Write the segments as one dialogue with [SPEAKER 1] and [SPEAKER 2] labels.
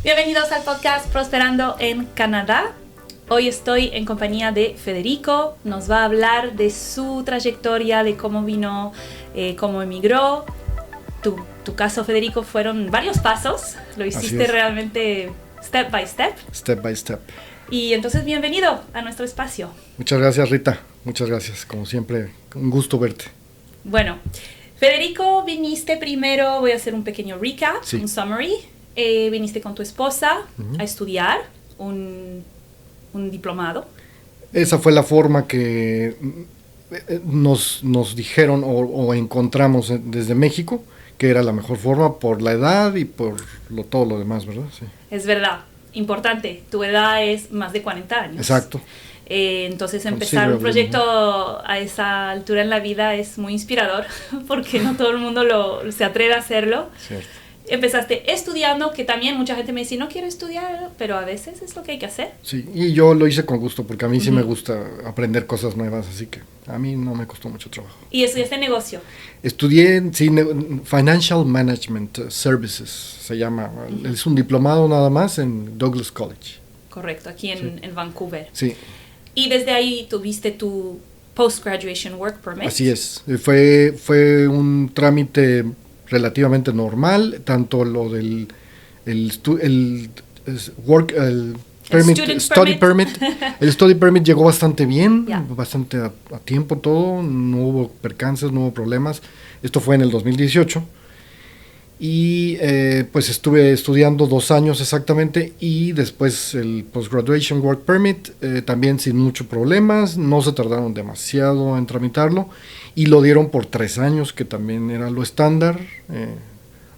[SPEAKER 1] Bienvenidos al podcast Prosperando en Canadá. Hoy estoy en compañía de Federico. Nos va a hablar de su trayectoria, de cómo vino, cómo emigró. Tu caso, Federico, fueron varios pasos. Lo hiciste realmente step by step.
[SPEAKER 2] Step by step.
[SPEAKER 1] Y entonces, bienvenido a nuestro espacio.
[SPEAKER 2] Muchas gracias, Rita. Muchas gracias. Como siempre, un gusto verte.
[SPEAKER 1] Bueno, Federico, viniste primero, voy a hacer un pequeño recap, un summary. Viniste con tu esposa a estudiar un diplomado.
[SPEAKER 2] Esa fue la forma que nos dijeron o encontramos desde México, que era la mejor forma por la edad y por todo lo demás, ¿verdad? Sí.
[SPEAKER 1] Es verdad, importante, tu edad es más de 40 años.
[SPEAKER 2] Exacto.
[SPEAKER 1] Entonces empezar un proyecto a esa altura en la vida es muy inspirador, porque no todo el mundo se atreve a hacerlo.
[SPEAKER 2] Cierto.
[SPEAKER 1] Empezaste estudiando, que también mucha gente me dice, no quiero estudiar, pero a veces es lo que hay que hacer.
[SPEAKER 2] Sí, y yo lo hice con gusto, porque a mí sí me gusta aprender cosas nuevas, así que a mí no me costó mucho trabajo.
[SPEAKER 1] ¿Y estudiaste negocio?
[SPEAKER 2] Estudié Financial Management Services, se llama. Es un diplomado nada más en Douglas College.
[SPEAKER 1] Correcto, aquí en Vancouver.
[SPEAKER 2] Sí.
[SPEAKER 1] Y desde ahí tuviste tu Post-Graduation Work Permit.
[SPEAKER 2] Así es, fue un trámite relativamente normal, tanto lo del study permit. El study permit llegó bastante bien, bastante a tiempo todo, no hubo percances, no hubo problemas. Esto fue en el 2018 y pues estuve estudiando 2 años exactamente, y después el Post-Graduation Work Permit también sin muchos problemas, no se tardaron demasiado en tramitarlo. Y lo dieron por 3 años, que también era lo estándar,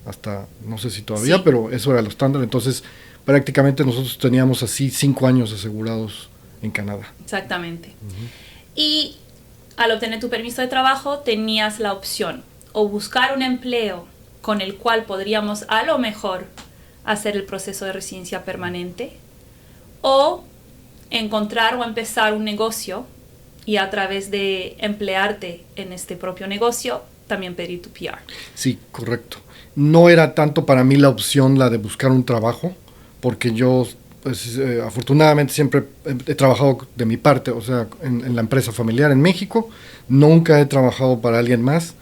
[SPEAKER 2] hasta no sé si todavía, pero eso era lo estándar. Entonces, prácticamente nosotros teníamos así 5 años asegurados en Canadá.
[SPEAKER 1] Exactamente. Y al obtener tu permiso de trabajo, tenías la opción o buscar un empleo con el cual podríamos a lo mejor hacer el proceso de residencia permanente, o encontrar o empezar un negocio y a través de emplearte en este propio negocio, también pedir tu PR.
[SPEAKER 2] Sí, correcto. No era tanto para mí la opción la de buscar un trabajo, porque yo, pues, afortunadamente siempre he trabajado de mi parte, o sea, en la empresa familiar en México. Nunca he trabajado para alguien más,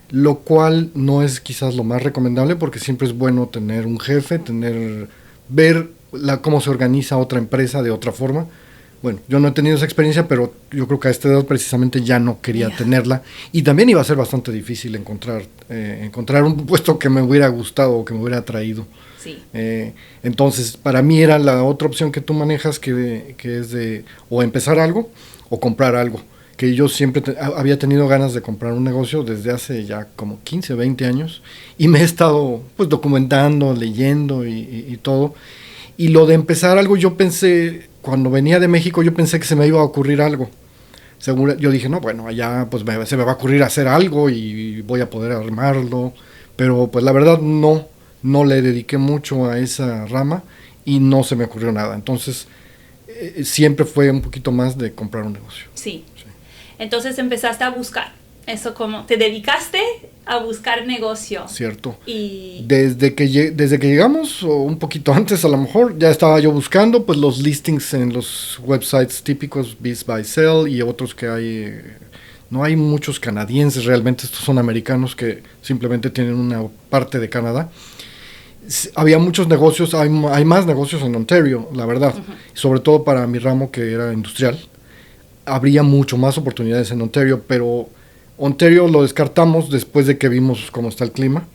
[SPEAKER 2] lo cual no es quizás lo más recomendable, porque siempre es bueno tener un jefe, ver cómo se organiza otra empresa de otra forma. Bueno, yo no he tenido esa experiencia, pero yo creo que a esta edad precisamente ya no quería tenerla. Y también iba a ser bastante difícil encontrar un puesto que me hubiera gustado o que me hubiera atraído.
[SPEAKER 1] Sí.
[SPEAKER 2] Entonces, para mí era la otra opción que tú manejas, que es de o empezar algo o comprar algo. Que yo siempre había tenido ganas de comprar un negocio desde hace ya como 15, 20 años. Y me he estado pues documentando, leyendo y todo. Y lo de empezar algo, yo pensé, cuando venía de México, yo pensé que se me iba a ocurrir algo. Yo dije, no, bueno, allá pues se me va a ocurrir hacer algo y voy a poder armarlo. Pero pues la verdad no le dediqué mucho a esa rama y no se me ocurrió nada. Entonces, siempre fue un poquito más de comprar un negocio.
[SPEAKER 1] Sí. Entonces empezaste a buscar. Eso, como te dedicaste a buscar negocio.
[SPEAKER 2] Cierto.
[SPEAKER 1] Y
[SPEAKER 2] desde que llegamos, o un poquito antes a lo mejor, ya estaba yo buscando pues los listings en los websites típicos, Biz Buy Sell y otros que hay. No hay muchos canadienses realmente, estos son americanos que simplemente tienen una parte de Canadá. Había muchos negocios, hay más negocios en Ontario, la verdad, sobre todo para mi ramo, que era industrial. Habría mucho más oportunidades en Ontario, pero Ontario lo descartamos después de que vimos cómo está el clima.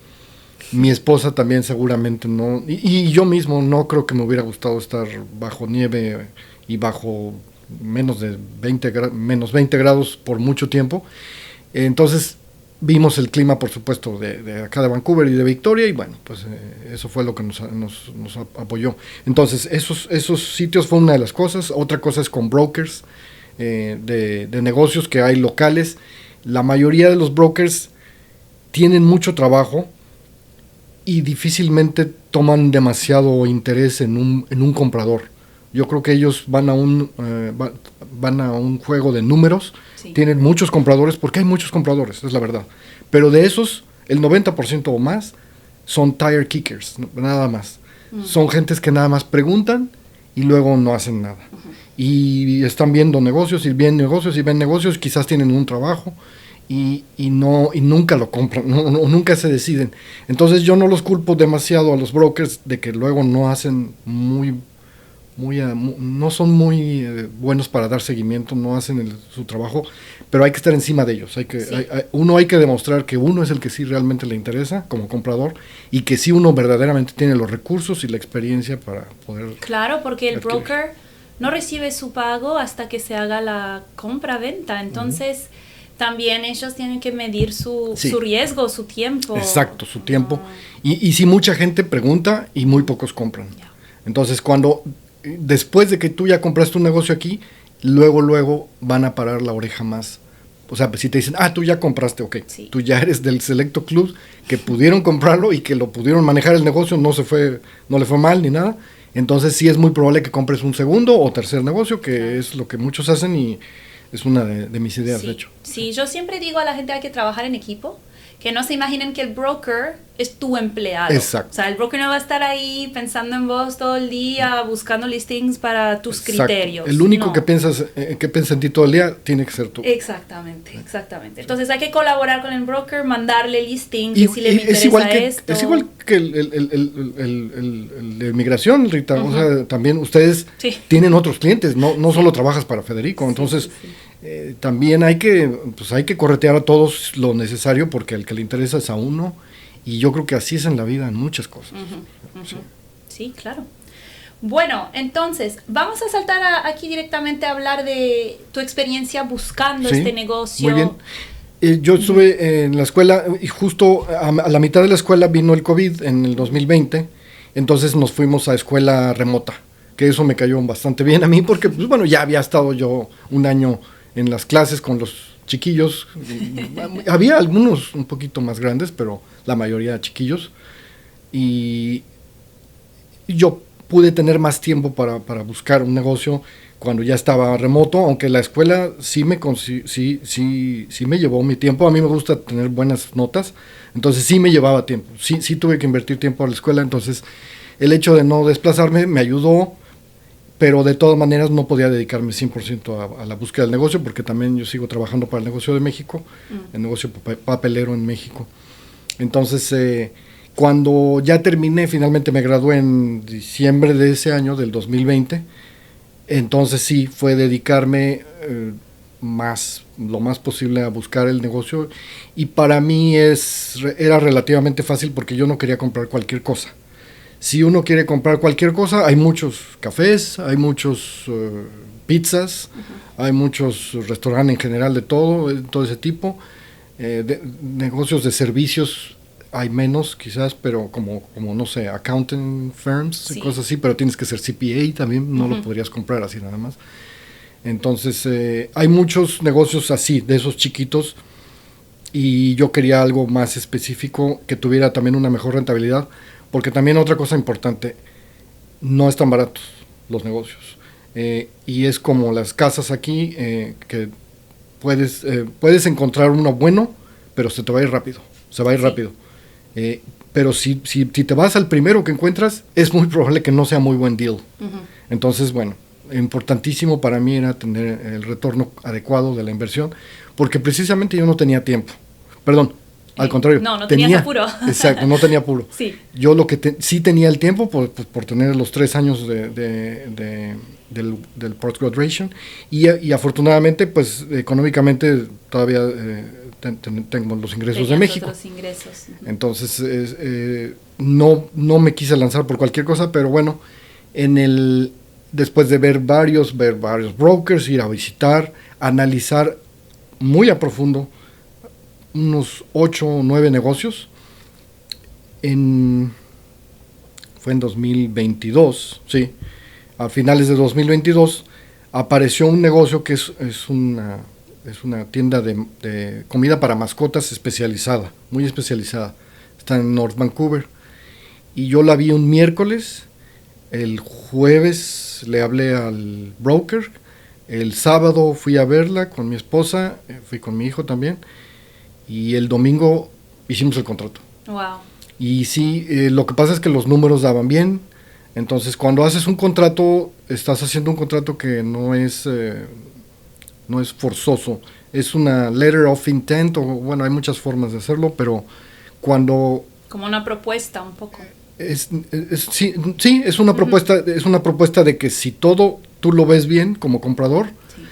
[SPEAKER 2] Mi esposa también seguramente no, y yo mismo no creo que me hubiera gustado estar bajo nieve y bajo menos 20 grados por mucho tiempo. Entonces vimos el clima, por supuesto, de acá de Vancouver y de Victoria, y bueno, pues eso fue lo que nos apoyó. Entonces esos sitios fue una de las cosas. Otra cosa es con brokers de negocios que hay locales. La mayoría de los brokers tienen mucho trabajo y difícilmente toman demasiado interés en un comprador. Yo creo que ellos van a un juego de números. Sí. Tienen muchos compradores, porque hay muchos compradores, es la verdad. Pero de esos, el 90% o más son tire kickers, nada más. Son gentes que nada más preguntan y luego no hacen nada. Y están viendo negocios y ven negocios y ven negocios, quizás tienen un trabajo y nunca lo compran, nunca se deciden. Entonces yo no los culpo demasiado a los brokers de que luego no hacen no son muy buenos para dar seguimiento, no hacen su trabajo, pero hay que estar encima de ellos. Hay que demostrar que uno es el que sí realmente le interesa como comprador y que sí uno verdaderamente tiene los recursos y la experiencia para poder...
[SPEAKER 1] Claro, porque el broker no recibe su pago hasta que se haga la compra-venta, entonces también ellos tienen que medir su riesgo, su tiempo.
[SPEAKER 2] Exacto, su tiempo. Y si mucha gente pregunta y muy pocos compran. Yeah. Entonces después de que tú ya compraste un negocio aquí, luego van a parar la oreja más. O sea, si te dicen, tú ya compraste, ok, tú ya eres del selecto club que pudieron comprarlo y que lo pudieron manejar el negocio, no le fue mal ni nada. Entonces sí es muy probable que compres un segundo o tercer negocio, que es lo que muchos hacen y es una de mis ideas, de hecho.
[SPEAKER 1] Sí, yo siempre digo a la gente hay que trabajar en equipo, que no se imaginen que el broker es tu empleado.
[SPEAKER 2] Exacto.
[SPEAKER 1] O sea, el broker no va a estar ahí pensando en vos todo el día, buscando listings para tus criterios.
[SPEAKER 2] El único que piensa en ti todo el día tiene que ser tú.
[SPEAKER 1] Exactamente. Entonces hay que colaborar con el broker, mandarle listings, decirle me interesa esto.
[SPEAKER 2] Es igual que el de migración, Rita. O sea, también ustedes tienen otros clientes, no solo trabajas para Federico. Entonces... también hay que corretear a todos lo necesario porque el que le interesa es a uno y yo creo que así es en la vida en muchas cosas.
[SPEAKER 1] Sí, claro. Bueno, entonces vamos a saltar aquí directamente a hablar de tu experiencia buscando este negocio.
[SPEAKER 2] Muy bien. Yo estuve en la escuela y justo a la mitad de la escuela vino el COVID en el 2020, entonces nos fuimos a escuela remota, que eso me cayó bastante bien a mí porque ya había estado yo un año en las clases con los chiquillos. Había algunos un poquito más grandes, pero la mayoría chiquillos. Y yo pude tener más tiempo para buscar un negocio cuando ya estaba remoto, aunque la escuela sí me llevó mi tiempo. A mí me gusta tener buenas notas, entonces sí me llevaba tiempo. Sí tuve que invertir tiempo a la escuela, entonces el hecho de no desplazarme me ayudó, pero de todas maneras no podía dedicarme 100% a la búsqueda del negocio, porque también yo sigo trabajando para el negocio de México, el negocio papelero en México. Entonces, cuando ya terminé, finalmente me gradué en diciembre de ese año, del 2020, entonces sí, fue dedicarme lo más posible a buscar el negocio, y para mí era relativamente fácil porque yo no quería comprar cualquier cosa. Si uno quiere comprar cualquier cosa, hay muchos cafés, hay muchos pizzas, hay muchos restaurantes en general de todo ese tipo. Negocios de servicios hay menos quizás, pero como no sé, accounting firms y cosas así, pero tienes que ser CPA también, no lo podrías comprar así nada más. Entonces hay muchos negocios así, de esos chiquitos, y yo quería algo más específico que tuviera también una mejor rentabilidad. Porque también otra cosa importante, no están baratos los negocios. Y es como las casas aquí, que puedes encontrar uno bueno, pero se te va a ir rápido. Pero si te vas al primero que encuentras, es muy probable que no sea muy buen deal. Entonces, importantísimo para mí era tener el retorno adecuado de la inversión, porque precisamente yo no tenía tiempo. Al contrario.
[SPEAKER 1] No tenías apuro.
[SPEAKER 2] Exacto, no tenía apuro.
[SPEAKER 1] Sí.
[SPEAKER 2] Yo lo que sí tenía el tiempo por tener los 3 años del post-graduation y afortunadamente, pues, económicamente todavía tengo los ingresos de México.
[SPEAKER 1] Otros ingresos.
[SPEAKER 2] Entonces, no me quise lanzar por cualquier cosa, pero bueno, después de ver varios brokers, ir a visitar, analizar muy a profundo unos 8 o 9 negocios. Fue en 2022, sí. A finales de 2022 apareció un negocio que es una tienda de comida para mascotas especializada, muy especializada. Está en North Vancouver. Y yo la vi un miércoles, el jueves le hablé al broker, el sábado fui a verla con mi esposa, fui con mi hijo también, y el domingo hicimos el contrato.
[SPEAKER 1] Wow.
[SPEAKER 2] Y sí, lo que pasa es que los números daban bien, Entonces, cuando haces un contrato, estás haciendo un contrato que no es forzoso. Es una letter of intent, o bueno, hay muchas formas de hacerlo, pero cuando
[SPEAKER 1] Como una propuesta un poco.
[SPEAKER 2] sí, es una propuesta de que si todo tú lo ves bien como comprador,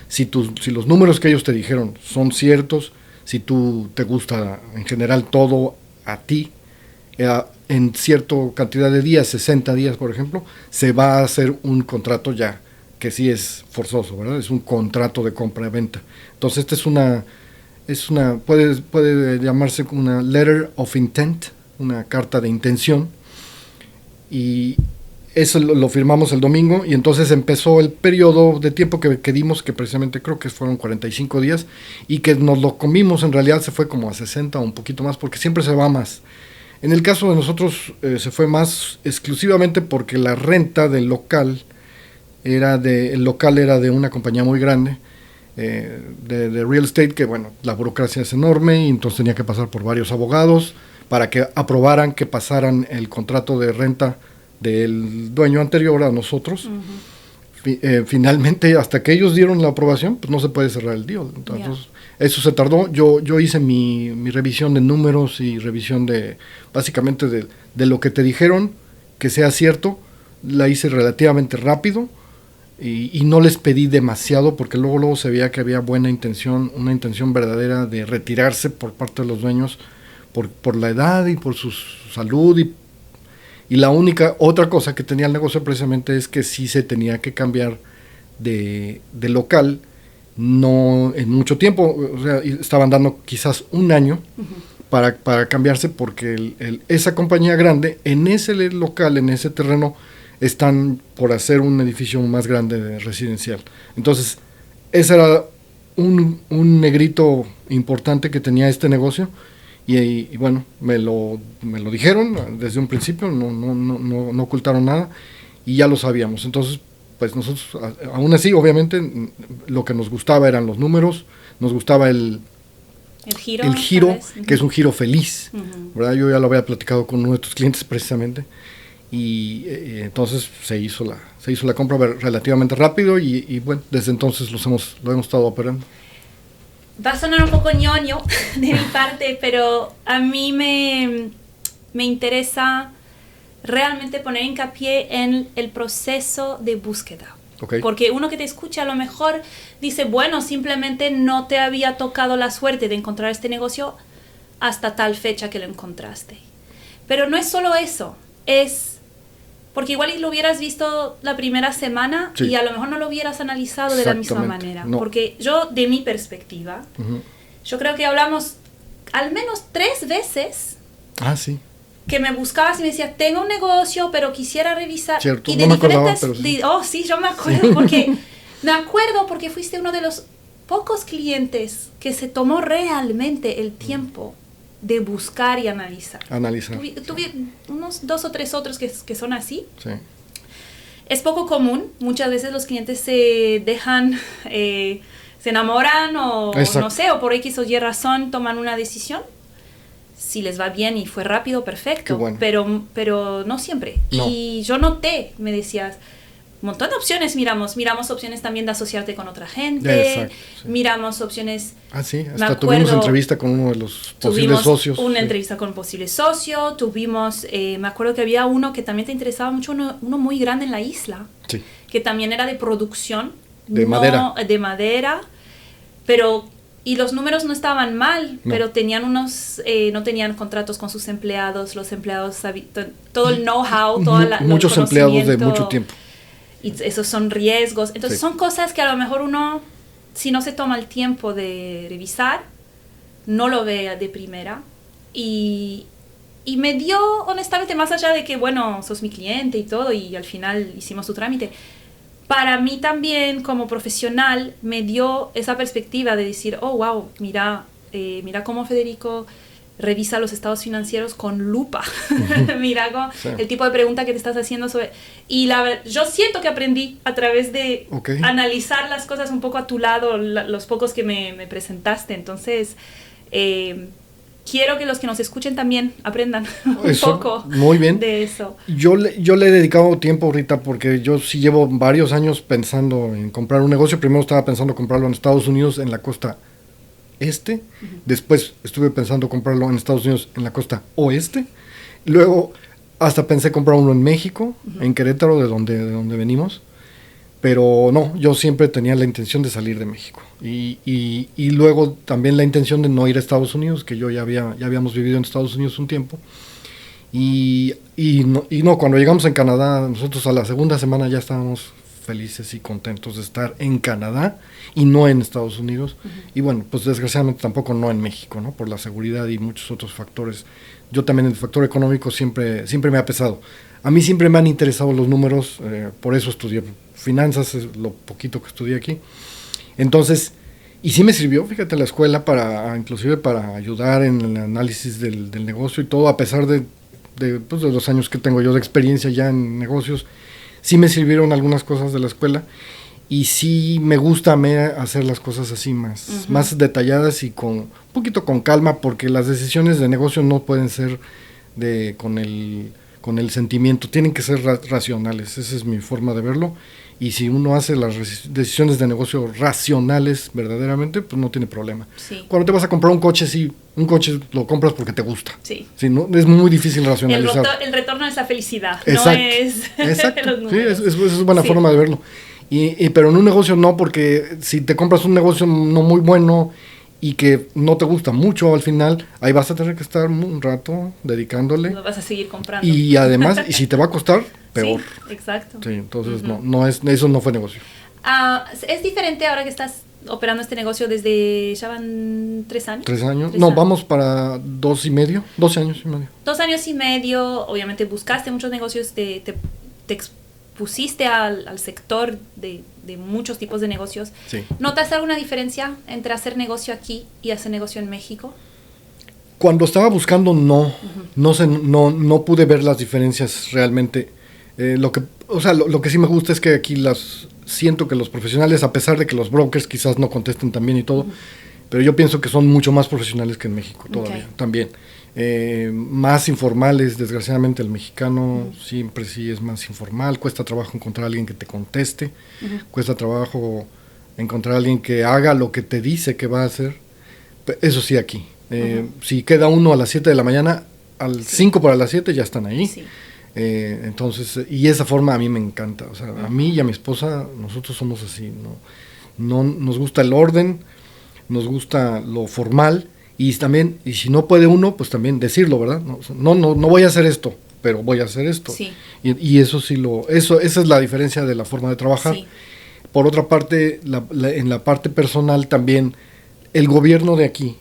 [SPEAKER 2] si los números que ellos te dijeron son ciertos, si tú te gusta en general todo a ti, en cierta cantidad de días, 60 días por ejemplo, se va a hacer un contrato ya, que sí es forzoso, ¿verdad? Es un contrato de compra-venta. Entonces esta puede llamarse una letter of intent, una carta de intención, y eso lo firmamos el domingo, y entonces empezó el periodo de tiempo que dimos, que precisamente creo que fueron 45 días, y que nos lo comimos, en realidad se fue como a 60 o un poquito más, porque siempre se va más. En el caso de nosotros se fue más exclusivamente porque la renta del local era de una compañía muy grande, de real estate, que bueno, la burocracia es enorme, y entonces tenía que pasar por varios abogados para que aprobaran que pasaran el contrato de renta del dueño anterior a nosotros. Finalmente, hasta que ellos dieron la aprobación, pues no se puede cerrar el deal. Entonces, eso se tardó. Yo hice mi revisión de números y revisión básicamente de lo que te dijeron, que sea cierto. La hice relativamente rápido, y no les pedí demasiado, porque luego se veía que había buena intención, una intención verdadera de retirarse por parte de los dueños por la edad y por su salud, y la única otra cosa que tenía el negocio precisamente es que sí se tenía que cambiar de local, no en mucho tiempo, o sea, estaban dando quizás un año para cambiarse, porque esa compañía grande en ese local, en ese terreno, están por hacer un edificio más grande residencial. Entonces, ese era un negrito importante que tenía este negocio, y bueno, me lo dijeron desde un principio, no ocultaron nada, y ya lo sabíamos. Entonces, pues nosotros, aún así, obviamente, lo que nos gustaba eran los números, nos gustaba el giro, que es un giro feliz, ¿verdad? Yo ya lo había platicado con uno de tus clientes precisamente, y entonces se hizo la compra relativamente rápido, y bueno, desde entonces lo hemos estado operando.
[SPEAKER 1] Va a sonar un poco ñoño de mi parte, pero a mí me interesa realmente poner hincapié en el proceso de búsqueda.
[SPEAKER 2] Okay.
[SPEAKER 1] Porque uno que te escucha a lo mejor dice, bueno, simplemente no te había tocado la suerte de encontrar este negocio hasta tal fecha que lo encontraste. Pero no es solo eso, es porque igual lo hubieras visto la primera semana, sí, y a lo mejor no lo hubieras analizado de la misma manera. No. Porque yo, de mi perspectiva, yo creo que hablamos al menos 3 veces.
[SPEAKER 2] Ah, sí.
[SPEAKER 1] Que me buscabas y me decías, tengo un negocio, pero quisiera revisar.
[SPEAKER 2] Cierto,
[SPEAKER 1] y de
[SPEAKER 2] no
[SPEAKER 1] diferentes.
[SPEAKER 2] Me acordaba, pero sí.
[SPEAKER 1] Sí, yo me acuerdo, porque fuiste uno de los pocos clientes que se tomó realmente el tiempo de buscar y analizar. Tuve unos 2 o 3 otros que son así.
[SPEAKER 2] Sí.
[SPEAKER 1] Es poco común. Muchas veces los clientes se dejan, se enamoran o no sé, o por X o Y razón toman una decisión. Si les va bien y fue rápido, perfecto.
[SPEAKER 2] Bueno.
[SPEAKER 1] Pero no siempre. No. Y yo noté, me decías, un montón de opciones miramos opciones también de asociarte con otra gente.
[SPEAKER 2] Exacto, sí.
[SPEAKER 1] Miramos opciones.
[SPEAKER 2] Ah, sí, hasta tuvimos entrevista con uno de los posibles socios.
[SPEAKER 1] Una entrevista con un posible socio. Tuvimos, me acuerdo que había uno que también te interesaba mucho, uno muy grande en la isla.
[SPEAKER 2] Sí.
[SPEAKER 1] Que también era de producción.
[SPEAKER 2] De madera.
[SPEAKER 1] De madera. Y los números no estaban mal, no. Pero tenían no tenían contratos con sus empleados, los empleados, todo el know-how,
[SPEAKER 2] muchos empleados de mucho tiempo.
[SPEAKER 1] Y esos son riesgos. Entonces,
[SPEAKER 2] sí,
[SPEAKER 1] son cosas que a lo mejor uno, si no se toma el tiempo de revisar, no lo ve de primera. Y me dio, honestamente, más allá de que, bueno, sos mi cliente y todo, y al final hicimos tu trámite, para mí también, como profesional, me dio esa perspectiva de decir, oh, wow, mira cómo Federico revisa los estados financieros con lupa. Mira sí, el tipo de pregunta que te estás haciendo sobre... Y yo siento que aprendí a través de analizar las cosas un poco a tu lado, los pocos que me presentaste. Entonces, quiero que los que nos escuchen también aprendan un
[SPEAKER 2] Eso,
[SPEAKER 1] poco
[SPEAKER 2] muy bien.
[SPEAKER 1] de eso.
[SPEAKER 2] Yo le he dedicado tiempo ahorita porque yo sí llevo varios años pensando en comprar un negocio. Primero estaba pensando comprarlo en Estados Unidos, en la costa este. Después estuve pensando comprarlo en Estados Unidos, en la costa oeste. Luego hasta pensé comprar uno en México, en Querétaro, de donde venimos. Pero no, yo siempre tenía la intención de salir de México. Y luego también la intención de no ir a Estados Unidos, que yo ya habíamos vivido en Estados Unidos un tiempo. Y no, cuando llegamos en Canadá, nosotros a la segunda semana ya estábamos felices y contentos de estar en Canadá y no en Estados Unidos. Y bueno, pues desgraciadamente tampoco no en México, ¿no? Por la seguridad y muchos otros factores. Yo también el factor económico siempre me ha pesado. A mí siempre me han interesado los números, por eso estudié finanzas, es lo poquito que estudié aquí. Entonces, y sí me sirvió, fíjate, la escuela inclusive para ayudar en el análisis del negocio y todo, a pesar de los años que tengo yo de experiencia ya en negocios, sí me sirvieron algunas cosas de la escuela y sí me gusta hacer las cosas así más detalladas y un poquito con calma, porque las decisiones de negocio no pueden ser con el sentimiento, tienen que ser racionales. Esa es mi forma de verlo. Y si uno hace las decisiones de negocio racionales verdaderamente, pues no tiene problema.
[SPEAKER 1] Sí.
[SPEAKER 2] Cuando te vas a comprar un coche, sí, un coche lo compras porque te gusta.
[SPEAKER 1] Sí.
[SPEAKER 2] Sí, no, es muy difícil racionalizar.
[SPEAKER 1] El retorno es la felicidad,
[SPEAKER 2] exacto,
[SPEAKER 1] no es
[SPEAKER 2] exacto.
[SPEAKER 1] los números.
[SPEAKER 2] Sí, es buena forma de verlo. Pero en un negocio no, porque si te compras un negocio no muy bueno y que no te gusta mucho al final, ahí vas a tener que estar un rato dedicándole.
[SPEAKER 1] Lo vas a seguir comprando.
[SPEAKER 2] Y además, y si te va a costar, peor.
[SPEAKER 1] Sí, exacto.
[SPEAKER 2] Sí, entonces eso no fue negocio.
[SPEAKER 1] ¿Es diferente ahora que estás operando este negocio desde, ya van 3 años?
[SPEAKER 2] 3 años. Vamos para 2 años y medio.
[SPEAKER 1] 2 años y medio, obviamente buscaste muchos negocios, te expusiste al sector de muchos tipos de negocios.
[SPEAKER 2] Sí.
[SPEAKER 1] ¿Notas alguna diferencia entre hacer negocio aquí y hacer negocio en México?
[SPEAKER 2] Cuando estaba buscando no pude ver las diferencias realmente. Lo que sí me gusta es que aquí siento que los profesionales, a pesar de que los brokers quizás no contesten tan bien y todo, pero yo pienso que son mucho más profesionales que en México todavía, también. Más informales, desgraciadamente el mexicano siempre sí es más informal, cuesta trabajo encontrar a alguien que te conteste, cuesta trabajo encontrar a alguien que haga lo que te dice que va a hacer. Eso sí, aquí. Si queda uno a las 7 de la mañana, al 5 para las 7 ya están ahí. Sí. Entonces, y esa forma a mí me encanta. O sea, a mí y a mi esposa, nosotros somos así, no nos gusta el orden, nos gusta lo formal, y también, y si no puede uno, pues también decirlo, ¿verdad? No voy a hacer esto, pero voy a hacer esto. Sí. Y eso sí esa es la diferencia de la forma de trabajar. Sí. Por otra parte, en la parte personal también, el gobierno de aquí,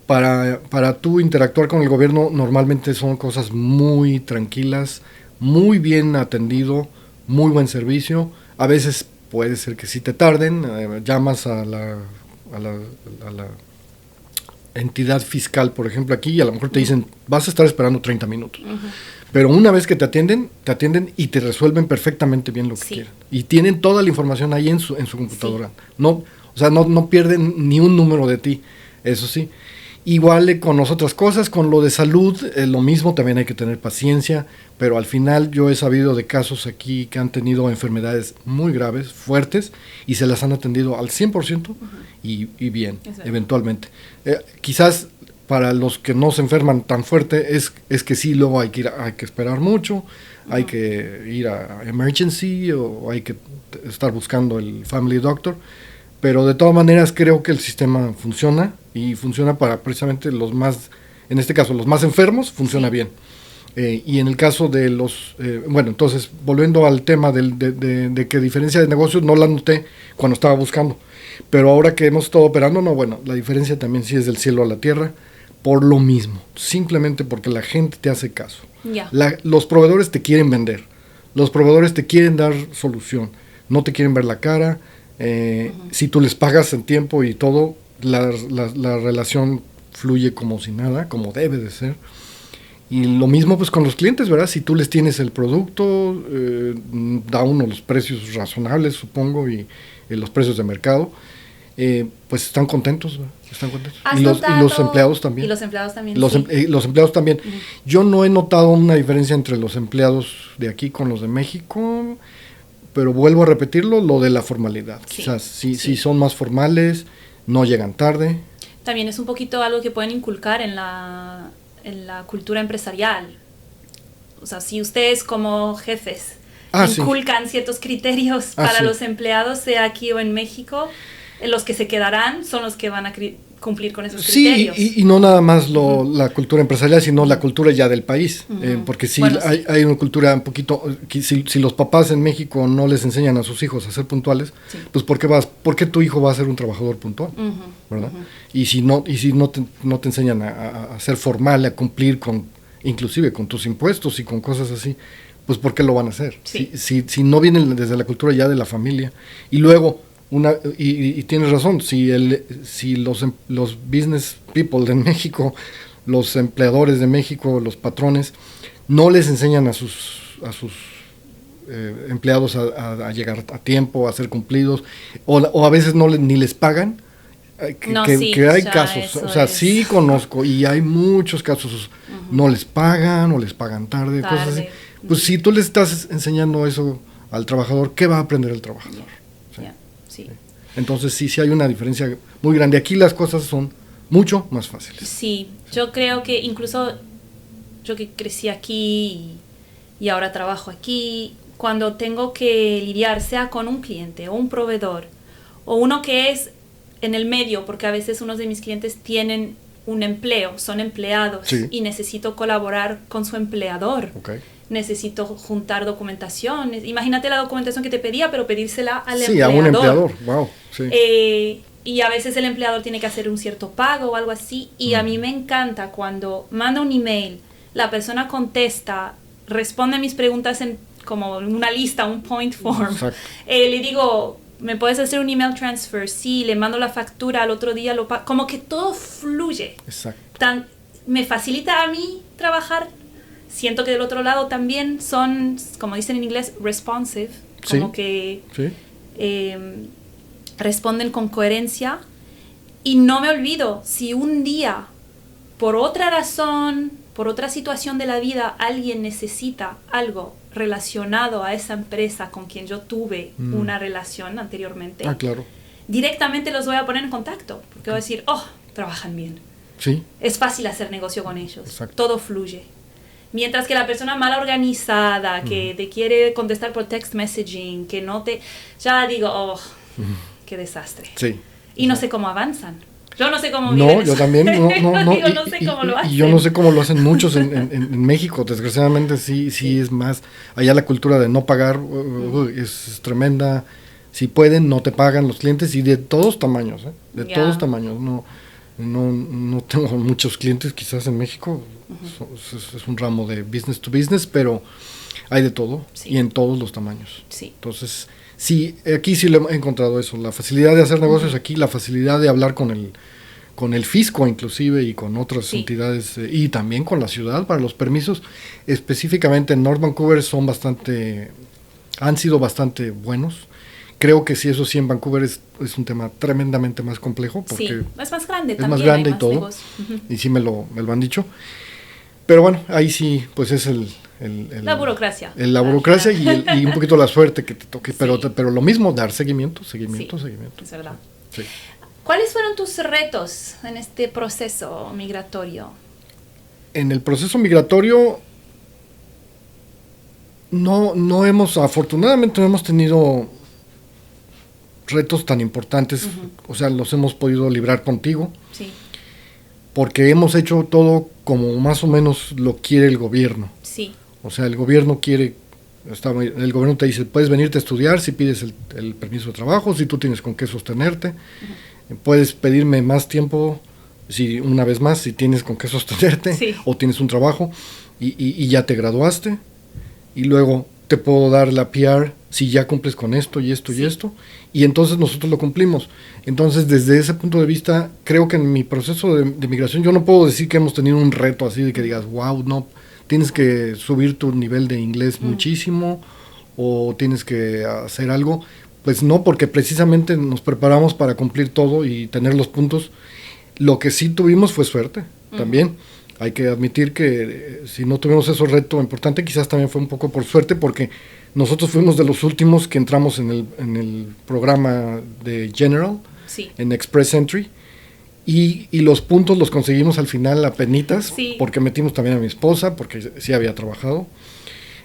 [SPEAKER 2] para tú interactuar con el gobierno, normalmente son cosas muy tranquilas, muy bien atendido, muy buen servicio. A veces puede ser que sí te tarden, llamas a la entidad fiscal, por ejemplo, aquí, y a lo mejor te dicen, vas a estar esperando 30 minutos. Pero una vez que te atienden y te resuelven perfectamente bien lo que quieren. Y tienen toda la información ahí en su computadora. No pierden ni un número de ti, eso sí. Igual con las otras cosas, con lo de salud, lo mismo, también hay que tener paciencia, pero al final yo he sabido de casos aquí que han tenido enfermedades muy graves, fuertes, y se las han atendido al 100% y bien, eventualmente. Quizás para los que no se enferman tan fuerte es que sí, luego hay que esperar mucho, hay que ir a emergency o hay que estar buscando el family doctor. Pero de todas maneras creo que el sistema funciona y funciona para precisamente en este caso los más enfermos, funciona bien. Y en el caso de entonces volviendo al tema de que diferencia de negocios no la noté cuando estaba buscando. Pero ahora que hemos estado operando, la diferencia también sí es del cielo a la tierra por lo mismo. Simplemente porque la gente te hace caso. Yeah. Los proveedores te quieren vender. Los proveedores te quieren dar solución. No te quieren ver la cara. Si tú les pagas en tiempo y todo, la relación fluye como si nada, como debe de ser. Y lo mismo pues con los clientes, ¿verdad? Si tú les tienes el producto, da uno los precios razonables, supongo, y los precios de mercado, pues están contentos, ¿verdad? Están contentos.
[SPEAKER 1] ¿Has
[SPEAKER 2] Y los
[SPEAKER 1] notado-
[SPEAKER 2] empleados también.
[SPEAKER 1] Y los empleados también,
[SPEAKER 2] Los,
[SPEAKER 1] sí.
[SPEAKER 2] los empleados también.
[SPEAKER 1] Ujú.
[SPEAKER 2] Yo no he notado una diferencia entre los empleados de aquí con los de México, pero vuelvo a repetirlo, lo de la formalidad.
[SPEAKER 1] Sí,
[SPEAKER 2] Quizás sí
[SPEAKER 1] sí.
[SPEAKER 2] son más formales, no llegan tarde.
[SPEAKER 1] También es un poquito algo que pueden inculcar en la cultura empresarial. O sea, si ustedes como jefes
[SPEAKER 2] Sí.
[SPEAKER 1] inculcan ciertos criterios para
[SPEAKER 2] Sí.
[SPEAKER 1] los empleados, sea aquí o en México, los que se quedarán son los que van a cumplir con esos
[SPEAKER 2] Sí,
[SPEAKER 1] criterios.
[SPEAKER 2] y no nada más la cultura empresarial, sino la cultura ya del país. Porque sí,
[SPEAKER 1] Bueno,
[SPEAKER 2] hay,
[SPEAKER 1] sí.
[SPEAKER 2] hay una cultura un poquito, que si los papás en México no les enseñan a sus hijos a ser puntuales,
[SPEAKER 1] Sí.
[SPEAKER 2] pues ¿por qué tu hijo va a ser un trabajador puntual?
[SPEAKER 1] Ujú,
[SPEAKER 2] ¿Verdad?
[SPEAKER 1] ujú.
[SPEAKER 2] Y si no te enseñan a ser formal, a cumplir inclusive con tus impuestos y con cosas así, pues ¿por qué lo van a hacer?
[SPEAKER 1] Sí.
[SPEAKER 2] Si no vienen desde la cultura ya de la familia. Y luego, y tienes razón, si los business people de México, los empleadores de México, los patrones, no les enseñan a sus empleados a llegar a tiempo, a ser cumplidos, o a veces ni les pagan,
[SPEAKER 1] No,
[SPEAKER 2] que
[SPEAKER 1] sí,
[SPEAKER 2] hay
[SPEAKER 1] ya
[SPEAKER 2] casos,
[SPEAKER 1] eso
[SPEAKER 2] o sea,
[SPEAKER 1] es.
[SPEAKER 2] sí conozco y hay muchos casos, no les pagan o les pagan tarde, cosas así. Pues si tú le estás enseñando eso al trabajador, ¿qué va a aprender el trabajador? Sí.
[SPEAKER 1] Ya, sí.
[SPEAKER 2] Entonces sí hay una diferencia muy grande. Aquí las cosas son mucho más fáciles.
[SPEAKER 1] Sí, yo creo que incluso yo que crecí aquí y ahora trabajo aquí, cuando tengo que lidiar sea con un cliente o un proveedor o uno que es en el medio, porque a veces unos de mis clientes tienen un empleo, son empleados
[SPEAKER 2] Sí.
[SPEAKER 1] y necesito colaborar con su empleador.
[SPEAKER 2] Okay.
[SPEAKER 1] Necesito juntar documentación. Imagínate la documentación que te pedía, pero pedírsela al
[SPEAKER 2] Sí,
[SPEAKER 1] empleador.
[SPEAKER 2] a un empleador, wow. Sí.
[SPEAKER 1] Y a veces el empleador tiene que hacer un cierto pago o algo así. Y a mí me encanta cuando manda un email, la persona contesta, responde mis preguntas en como una lista, un point form.
[SPEAKER 2] Exacto.
[SPEAKER 1] Le digo, ¿me puedes hacer un email transfer? Sí, le mando la factura, al otro día lo pago. Como que todo fluye.
[SPEAKER 2] Exacto.
[SPEAKER 1] Me facilita a mí trabajar. Siento que del otro lado también son, como dicen en inglés, responsive. Como
[SPEAKER 2] Sí.
[SPEAKER 1] que
[SPEAKER 2] Sí.
[SPEAKER 1] responden con coherencia. Y no me olvido, si un día, por otra razón, por otra situación de la vida, alguien necesita algo relacionado a esa empresa con quien yo tuve una relación anteriormente,
[SPEAKER 2] Claro.
[SPEAKER 1] directamente los voy a poner en contacto. Porque voy a decir, trabajan bien.
[SPEAKER 2] Sí.
[SPEAKER 1] Es fácil hacer negocio con ellos.
[SPEAKER 2] Exacto.
[SPEAKER 1] Todo fluye. Mientras que la persona mal organizada, que te quiere contestar por text messaging, que no te... Ya digo, qué desastre.
[SPEAKER 2] Sí.
[SPEAKER 1] Y no sé cómo avanzan. Yo no sé cómo
[SPEAKER 2] No,
[SPEAKER 1] viven
[SPEAKER 2] yo
[SPEAKER 1] eso.
[SPEAKER 2] también, no.
[SPEAKER 1] Digo, no sé cómo lo hacen.
[SPEAKER 2] Y yo no sé cómo lo hacen muchos en México. Desgraciadamente sí es más. Allá la cultura de no pagar es tremenda. Si pueden, no te pagan los clientes y de todos tamaños, ¿eh? De
[SPEAKER 1] Ya.
[SPEAKER 2] todos tamaños. No tengo muchos clientes quizás en México. Es un ramo de business to business, pero hay de todo
[SPEAKER 1] Sí.
[SPEAKER 2] y en todos los tamaños.
[SPEAKER 1] Sí.
[SPEAKER 2] Entonces, sí, aquí sí lo he encontrado eso, la facilidad de hacer negocios aquí, la facilidad de hablar con el fisco inclusive y con otras
[SPEAKER 1] Sí.
[SPEAKER 2] entidades y también con la ciudad para los permisos. Específicamente en North Vancouver han sido bastante buenos. Creo que sí, eso sí, en Vancouver es un tema tremendamente más complejo porque
[SPEAKER 1] Sí, es más grande
[SPEAKER 2] es
[SPEAKER 1] también.
[SPEAKER 2] más grande
[SPEAKER 1] hay
[SPEAKER 2] y
[SPEAKER 1] más
[SPEAKER 2] todo.
[SPEAKER 1] negocio. Ujú.
[SPEAKER 2] Y sí me lo han dicho. Pero bueno, ahí sí, pues es
[SPEAKER 1] La burocracia.
[SPEAKER 2] la burocracia y un poquito la suerte que te toque.
[SPEAKER 1] Sí.
[SPEAKER 2] Pero lo mismo, dar seguimiento.
[SPEAKER 1] Sí, es verdad.
[SPEAKER 2] Sí.
[SPEAKER 1] ¿Cuáles fueron tus retos en este proceso migratorio?
[SPEAKER 2] En el proceso migratorio afortunadamente no hemos tenido retos tan importantes, o sea, los hemos podido librar contigo,
[SPEAKER 1] Sí,
[SPEAKER 2] porque hemos hecho todo como más o menos lo quiere el gobierno.
[SPEAKER 1] sí,
[SPEAKER 2] O sea, el gobierno el gobierno te dice, puedes venirte a estudiar si pides el permiso de trabajo, si tú tienes con qué sostenerte, puedes pedirme más tiempo, una vez más, si tienes con qué sostenerte,
[SPEAKER 1] Sí.
[SPEAKER 2] o tienes un trabajo y ya te graduaste, y luego te puedo dar la PR si ya cumples con esto y esto
[SPEAKER 1] Sí.
[SPEAKER 2] y esto, y entonces nosotros lo cumplimos. Entonces, desde ese punto de vista, creo que en mi proceso de migración yo no puedo decir que hemos tenido un reto así de que digas, wow, no, tienes que subir tu nivel de inglés muchísimo o tienes que hacer algo. Pues no, porque precisamente nos preparamos para cumplir todo y tener los puntos. Lo que sí tuvimos fue suerte también. Hay que admitir que si no tuvimos ese reto importante, quizás también fue un poco por suerte, porque nosotros fuimos de los últimos que entramos en el programa de General,
[SPEAKER 1] Sí.
[SPEAKER 2] en Express Entry, y los puntos los conseguimos al final a penitas,
[SPEAKER 1] Sí.
[SPEAKER 2] porque metimos también a mi esposa, porque sí había trabajado.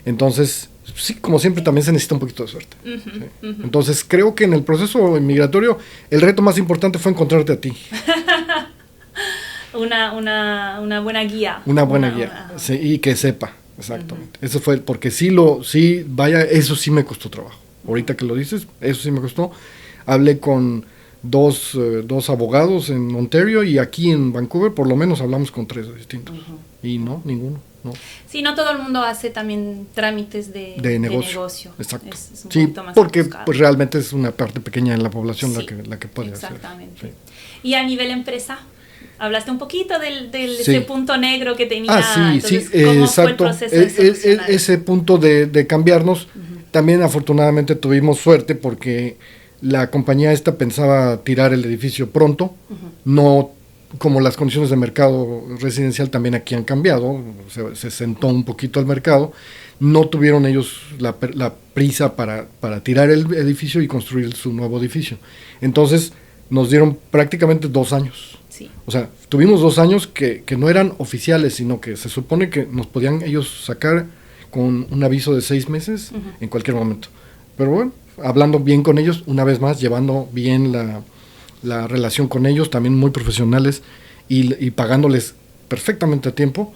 [SPEAKER 2] Entonces, sí, como siempre, también se necesita un poquito de suerte. ¿Sí? Entonces, creo que en el proceso migratorio, el reto más importante fue encontrarte a ti.
[SPEAKER 1] Una buena guía.
[SPEAKER 2] Una buena guía,
[SPEAKER 1] ajá.
[SPEAKER 2] sí, y que sepa, exactamente. Eso fue, porque eso sí me costó trabajo. Ahorita que lo dices, eso sí me costó. Hablé con dos abogados en Ontario, y aquí en Vancouver por lo menos hablamos con 3 distintos. Y no, ninguno. No.
[SPEAKER 1] Sí, no todo el mundo hace también trámites de negocio.
[SPEAKER 2] Exacto.
[SPEAKER 1] Es un
[SPEAKER 2] sí,
[SPEAKER 1] poquito más
[SPEAKER 2] porque
[SPEAKER 1] rebuscado.
[SPEAKER 2] pues realmente es una parte pequeña de la población
[SPEAKER 1] Sí,
[SPEAKER 2] la que puede
[SPEAKER 1] exactamente.
[SPEAKER 2] hacer. Sí.
[SPEAKER 1] Y a nivel empresa, hablaste un poquito del
[SPEAKER 2] Sí.
[SPEAKER 1] ese punto negro que tenía.
[SPEAKER 2] Sí,
[SPEAKER 1] Entonces,
[SPEAKER 2] sí,
[SPEAKER 1] ¿cómo
[SPEAKER 2] exacto.
[SPEAKER 1] fue el proceso de solucionar?
[SPEAKER 2] Ese punto de cambiarnos, también afortunadamente tuvimos suerte, porque la compañía esta pensaba tirar el edificio pronto, no como las condiciones de mercado residencial también aquí han cambiado, se sentó un poquito el mercado, no tuvieron ellos la prisa para tirar el edificio y construir su nuevo edificio. Entonces nos dieron prácticamente 2 años.
[SPEAKER 1] Sí.
[SPEAKER 2] O sea, tuvimos 2 años que no eran oficiales, sino que se supone que nos podían ellos sacar con un aviso de 6 meses en cualquier momento. Pero bueno, hablando bien con ellos, una vez más, llevando bien la relación con ellos, también muy profesionales, y pagándoles perfectamente a tiempo,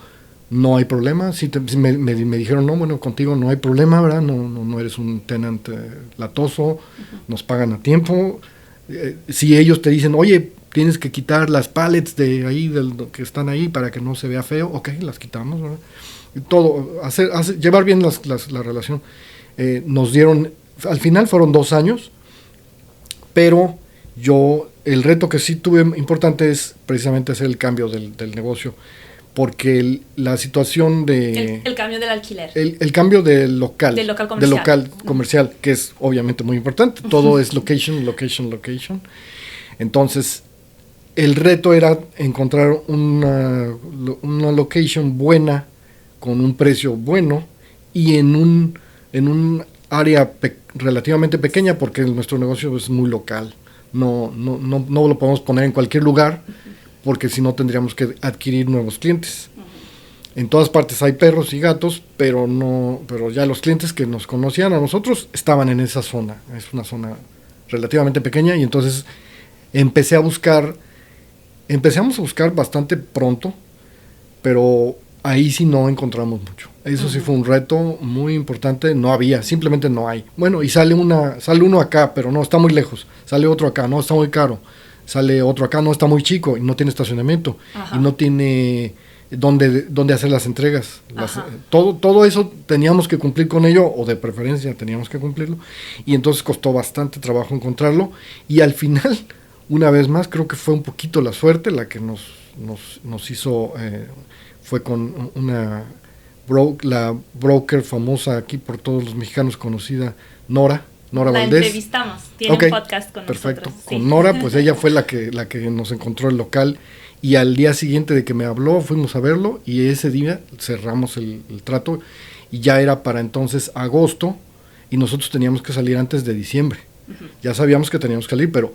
[SPEAKER 2] no hay problema. Si me dijeron, no, bueno, contigo no hay problema, ¿verdad? No eres un tenant latoso, nos pagan a tiempo. Si ellos te dicen, oye, tienes que quitar las pallets de ahí, que están ahí, para que no se vea feo, ok, las quitamos, ¿verdad? Y todo, llevar bien la relación. Nos dieron, al final fueron 2 años, pero el reto que sí tuve importante es precisamente hacer el cambio del negocio, porque la situación de...
[SPEAKER 1] El cambio del alquiler.
[SPEAKER 2] El cambio del local.
[SPEAKER 1] Del local comercial.
[SPEAKER 2] Del local comercial, que es obviamente muy importante. Todo es location. Entonces, el reto era encontrar una location buena, con un precio bueno, y en un área relativamente pequeña, porque nuestro negocio es muy local. No lo podemos poner en cualquier lugar, porque si no tendríamos que adquirir nuevos clientes. En todas partes hay perros y gatos, pero ya los clientes que nos conocían a nosotros estaban en esa zona. Es una zona relativamente pequeña, y entonces empezamos a buscar bastante pronto, pero ahí sí no encontramos mucho. Eso sí fue un reto muy importante. Simplemente no hay. Bueno, y sale uno acá, pero no, está muy lejos. Sale otro acá, no, está muy caro. Sale otro acá, no, está muy chico y no tiene estacionamiento. Ajá. Y no tiene dónde hacer las entregas. Todo eso teníamos que cumplir con ello, o de preferencia teníamos que cumplirlo, y entonces costó bastante trabajo encontrarlo, y al final, una vez más, creo que fue un poquito la suerte la que nos hizo, fue con la broker famosa aquí por todos los mexicanos, conocida Nora Valdés. La
[SPEAKER 1] entrevistamos, tiene un podcast con
[SPEAKER 2] perfecto.
[SPEAKER 1] nosotros.
[SPEAKER 2] Con Nora, pues ella fue la que nos encontró el local, y al día siguiente de que me habló fuimos a verlo, y ese día cerramos el trato, y ya era para entonces agosto, y nosotros teníamos que salir antes de diciembre. Ya sabíamos que teníamos que salir, pero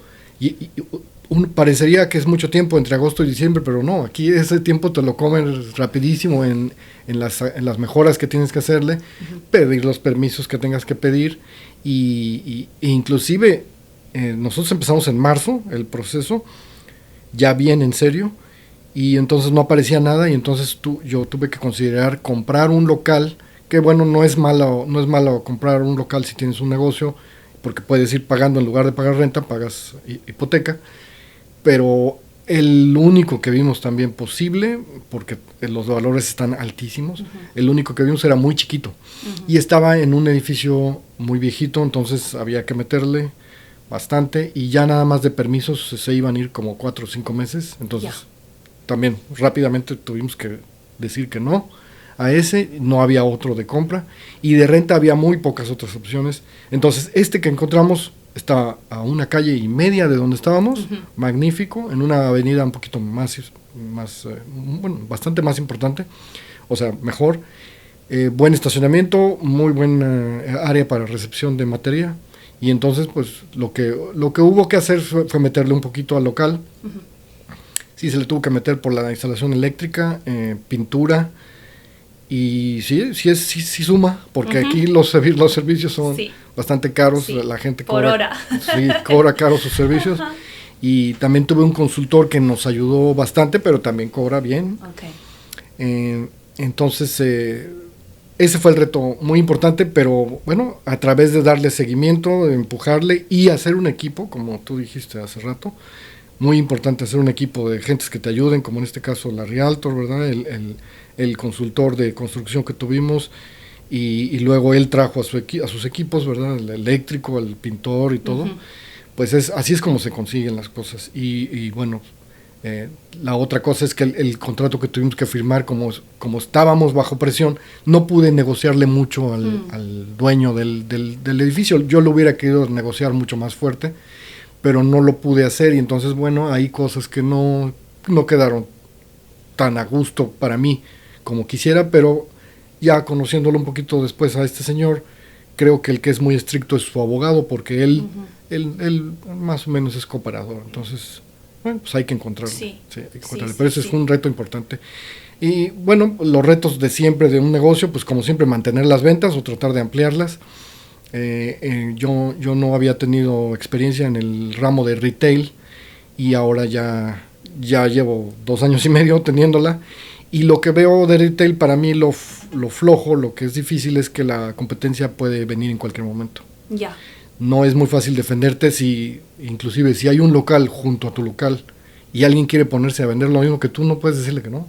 [SPEAKER 2] parecería que es mucho tiempo entre agosto y diciembre, pero no, aquí ese tiempo te lo comen rapidísimo en las mejoras que tienes que hacerle, pedir los permisos que tengas que pedir, e inclusive nosotros empezamos en marzo el proceso, ya bien en serio, y entonces no aparecía nada, y entonces yo tuve que considerar comprar un local, que bueno, no es malo comprar un local si tienes un negocio, porque puedes ir pagando, en lugar de pagar renta, pagas hipoteca, pero el único que vimos también posible, porque los valores están altísimos, el único que vimos era muy chiquito, y estaba en un edificio muy viejito, entonces había que meterle bastante, y ya nada más de permisos se iban a ir como 4 o 5 meses, entonces también rápidamente tuvimos que decir que no a ese, no había otro de compra, y de renta había muy pocas otras opciones. Entonces que encontramos Está a una calle y media de donde estábamos, magnífico, en una avenida un poquito bueno, bastante más importante, o sea, mejor. Buen estacionamiento, muy buena área para recepción de materia. Y entonces, pues, lo que hubo que hacer fue meterle un poquito al local. Sí, se le tuvo que meter por la instalación eléctrica, pintura. Y sí suma, porque aquí los servicios son bastante caros. La gente
[SPEAKER 1] por hora.
[SPEAKER 2] Sí, cobra caro sus servicios. Y también tuve un consultor que nos ayudó bastante, pero también cobra bien. Entonces, ese fue el reto muy importante, pero bueno, a través de darle seguimiento, de empujarle y hacer un equipo, como tú dijiste hace rato, muy importante hacer un equipo de gentes que te ayuden, como en este caso la Realtor, ¿verdad? El consultor de construcción que tuvimos, y luego él trajo a sus equipos, ¿verdad? El eléctrico, el pintor y todo. Pues así es como se consiguen las cosas. Y bueno, la otra cosa es que el contrato que tuvimos que firmar, como estábamos bajo presión, no pude negociarle mucho al dueño del edificio. Yo lo hubiera querido negociar mucho más fuerte, pero no lo pude hacer, y entonces, bueno, hay cosas que no quedaron tan a gusto para mí como quisiera, pero ya conociéndolo un poquito después a este señor, creo que el que es muy estricto es su abogado, porque él más o menos es cooperador, entonces, bueno, pues hay que encontrarlo. Pero ese es un reto importante. Y bueno, los retos de siempre de un negocio, pues como siempre, mantener las ventas o tratar de ampliarlas. Yo no había tenido experiencia en el ramo de retail, y ahora ya llevo 2 años y medio teniéndola, y lo que veo de retail, para mí lo flojo, lo que es difícil, es que la competencia puede venir en cualquier momento. No es muy fácil defenderte, inclusive si hay un local junto a tu local y alguien quiere ponerse a vender lo mismo que tú, no puedes decirle que no.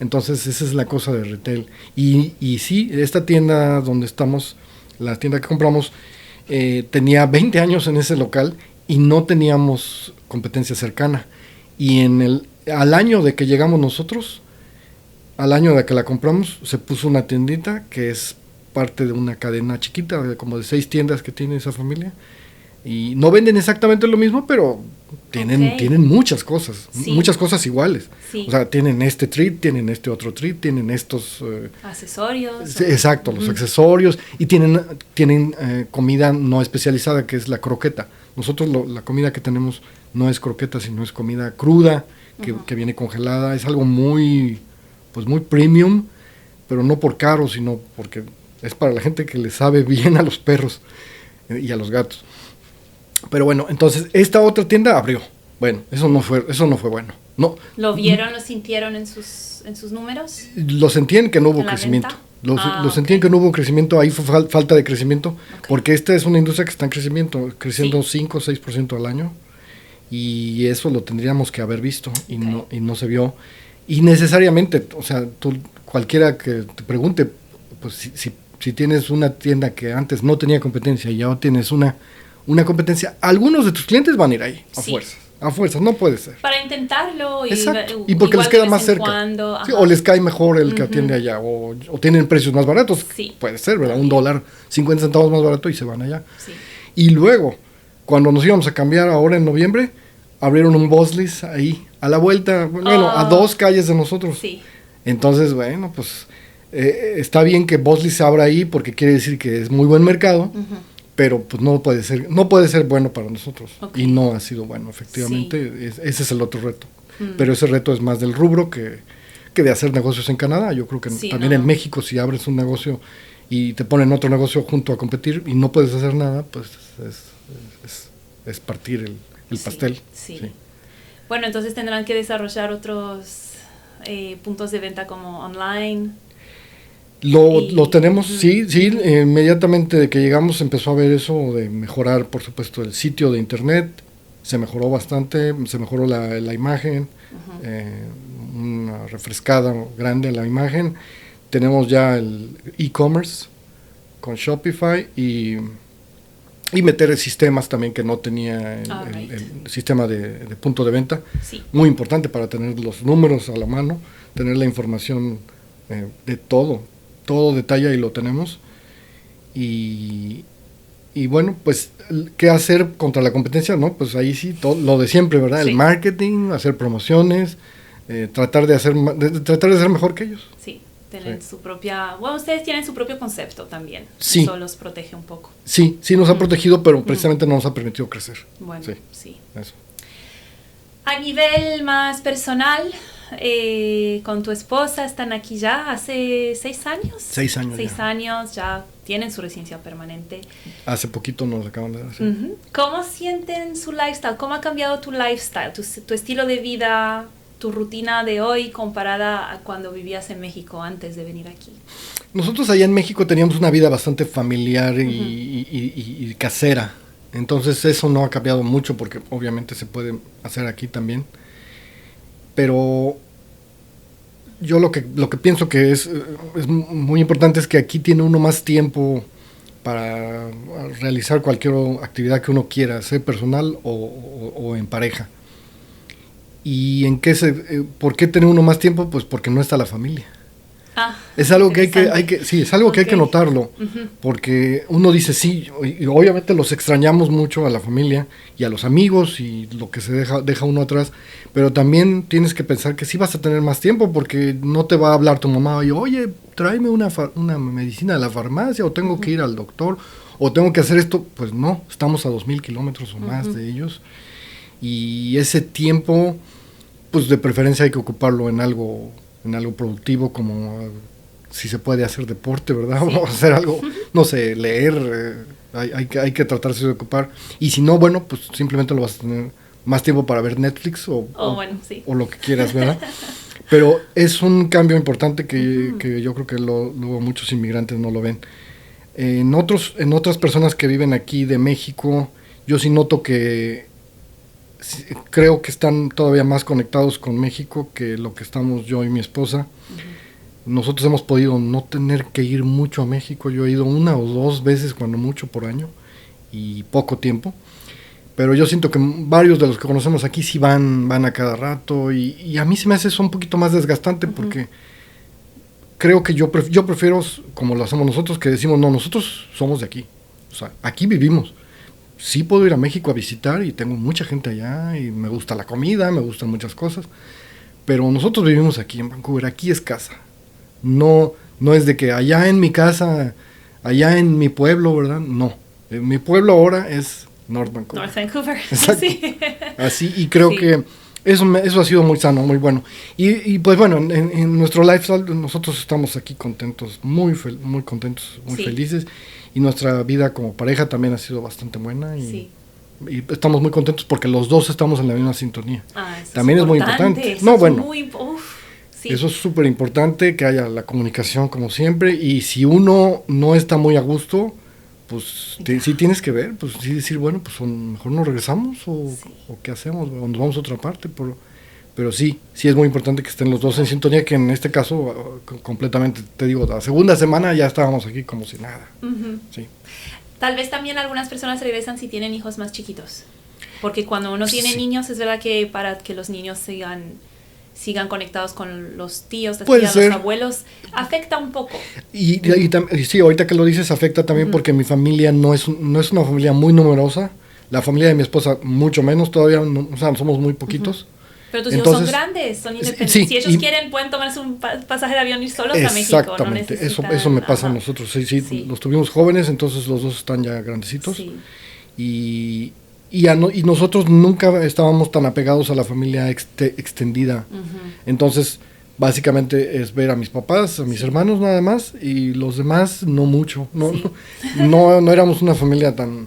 [SPEAKER 2] Entonces esa es la cosa de retail. Y sí, esta tienda donde estamos, la tienda que compramos, tenía 20 años en ese local y no teníamos competencia cercana. Y al año de que llegamos nosotros, al año de que la compramos, se puso una tiendita que es parte de una cadena chiquita, como de 6 tiendas que tiene esa familia. Y no venden exactamente lo mismo, pero tienen muchas cosas, muchas cosas iguales. O sea, tienen este treat, tienen este otro treat, tienen estos
[SPEAKER 1] accesorios.
[SPEAKER 2] Exacto, los accesorios, y tienen comida no especializada, que es la croqueta. Nosotros la comida que tenemos no es croqueta, sino es comida cruda, que viene congelada. Es algo muy premium, pero no por caro, sino porque es para la gente que le sabe bien a los perros y a los gatos. Pero bueno, entonces esta otra tienda abrió. Bueno, eso no fue bueno. No.
[SPEAKER 1] ¿Lo vieron, lo sintieron en sus números?
[SPEAKER 2] Lo sentían que no hubo crecimiento. Lo sentían que no hubo crecimiento. Ahí fue falta de crecimiento, porque esta es una industria que está en creciendo 5 o 6% al año, y eso lo tendríamos que haber visto, y no se vio. Y necesariamente, o sea, cualquiera que te pregunte, pues si tienes una tienda que antes no tenía competencia y ahora tienes una competencia, algunos de tus clientes van a ir ahí, a fuerzas, no puede ser.
[SPEAKER 1] Para intentarlo.
[SPEAKER 2] Y porque les queda más cerca. Sí, o les cae mejor el que atiende allá, o tienen precios más baratos, puede ser, ¿verdad? $1, 50 centavos más barato, y se van allá. Y luego, cuando nos íbamos a cambiar ahora en noviembre, abrieron un Boslis ahí, a la vuelta, a 2 calles de nosotros. Entonces, bueno, pues está bien que Boslis se abra ahí, porque quiere decir que es muy buen mercado, pero pues no puede ser bueno para nosotros, y no ha sido bueno, efectivamente. Ese es el otro reto, pero ese reto es más del rubro que de hacer negocios en Canadá. Yo creo que también en México, si abres un negocio y te ponen otro negocio junto a competir y no puedes hacer nada, pues es partir el pastel.
[SPEAKER 1] Bueno, entonces tendrán que desarrollar otros puntos de venta como online.
[SPEAKER 2] Lo tenemos, sí, inmediatamente de que llegamos empezó a ver eso de mejorar, por supuesto, el sitio de internet. Se mejoró bastante, se mejoró la imagen, una refrescada grande en la imagen. Tenemos ya el e-commerce con Shopify, y meter sistemas también que no tenía el sistema de punto de venta. Muy importante para tener los números a la mano, tener la información de todo detalle, y lo tenemos. Y y bueno, pues, ¿qué hacer contra la competencia? No, pues ahí sí, todo, lo de siempre, ¿verdad?
[SPEAKER 1] Sí.
[SPEAKER 2] El marketing, hacer promociones, tratar de ser mejor que ellos.
[SPEAKER 1] Sí, tener su propia... Bueno, ustedes tienen su propio concepto también.
[SPEAKER 2] Sí.
[SPEAKER 1] Eso los protege un poco.
[SPEAKER 2] Sí, sí nos ha protegido, pero precisamente no nos ha permitido crecer.
[SPEAKER 1] Bueno, sí.
[SPEAKER 2] Eso.
[SPEAKER 1] A nivel más personal, con tu esposa están aquí ya hace 6 años.
[SPEAKER 2] 6 años.
[SPEAKER 1] 6 años, ya tienen su residencia permanente.
[SPEAKER 2] Hace poquito nos acaban de dar. Sí.
[SPEAKER 1] ¿Cómo sienten su lifestyle? ¿Cómo ha cambiado tu lifestyle, tu estilo de vida, tu rutina de hoy comparada a cuando vivías en México antes de venir aquí?
[SPEAKER 2] Nosotros allá en México teníamos una vida bastante familiar y casera. Entonces eso no ha cambiado mucho porque obviamente se puede hacer aquí también. Pero yo lo que pienso que es muy importante es que aquí tiene uno más tiempo para realizar cualquier actividad que uno quiera, sea personal o en pareja. ¿Y por qué tener uno más tiempo? Pues porque no está la familia. Es algo que hay que notarlo, porque uno dice sí, y obviamente los extrañamos mucho a la familia y a los amigos y lo que se deja uno atrás, pero también tienes que pensar que sí vas a tener más tiempo porque no te va a hablar tu mamá y oye, tráeme una medicina de la farmacia o tengo que ir al doctor o tengo que hacer esto. Pues no, estamos a 2,000 kilómetros o más de ellos y ese tiempo, pues de preferencia hay que ocuparlo en algo productivo, como si se puede hacer deporte, ¿verdad? Sí. O hacer algo, no sé, leer, hay que tratarse de ocupar. Y si no, bueno, pues simplemente lo vas a tener más tiempo para ver Netflix o lo que quieras, ¿verdad? Pero es un cambio importante que yo creo que luego muchos inmigrantes no lo ven. En otras personas que viven aquí de México, yo sí noto que creo que están todavía más conectados con México que lo que estamos yo y mi esposa. Nosotros hemos podido no tener que ir mucho a México. Yo he ido 1 o 2 veces cuando mucho por año y poco tiempo, pero yo siento que varios de los que conocemos aquí sí van a cada rato y a mí se me hace eso un poquito más desgastante porque creo que yo prefiero, como lo hacemos nosotros, que decimos, no, nosotros somos de aquí, o sea, aquí vivimos. Sí puedo ir a México a visitar y tengo mucha gente allá y me gusta la comida, me gustan muchas cosas, pero nosotros vivimos aquí en Vancouver, aquí es casa. No es de que allá en mi casa, allá en mi pueblo, ¿verdad? No, mi pueblo ahora es North Vancouver.
[SPEAKER 1] North Vancouver,
[SPEAKER 2] sí. Así, y creo que eso ha sido muy sano, muy bueno. Y pues bueno, en nuestro lifestyle nosotros estamos aquí contentos, muy contentos, muy felices. Y nuestra vida como pareja también ha sido bastante buena y estamos muy contentos porque los dos estamos en la misma sintonía.
[SPEAKER 1] Eso
[SPEAKER 2] también es muy importante. Eso es súper importante, que haya la comunicación como siempre, y si uno no está muy a gusto, pues sí tienes que ver, pues sí decir, bueno, pues mejor nos regresamos o qué hacemos, o nos vamos a otra parte, pero sí es muy importante que estén los dos en sintonía, que en este caso completamente, te digo, la segunda semana ya estábamos aquí como si nada. Sí.
[SPEAKER 1] Tal vez también algunas personas regresan si tienen hijos más chiquitos, porque cuando uno tiene niños es verdad que para que los niños sigan conectados con los tíos, las tías, los abuelos, afecta un poco. Y
[SPEAKER 2] sí, ahorita que lo dices afecta también porque mi familia no es una familia muy numerosa, la familia de mi esposa mucho menos, todavía o sea, somos muy poquitos.
[SPEAKER 1] Pero tus hijos son grandes, son independientes. Sí, si ellos quieren, pueden tomarse un pasaje de avión y ir solos a México.
[SPEAKER 2] Exactamente, eso me pasa a nosotros. Sí, los tuvimos jóvenes, entonces los dos están ya grandecitos. Sí. Y nosotros nunca estábamos tan apegados a la familia extendida. Entonces, básicamente es ver a mis papás, a mis hermanos nada más, y los demás no mucho. No éramos una familia tan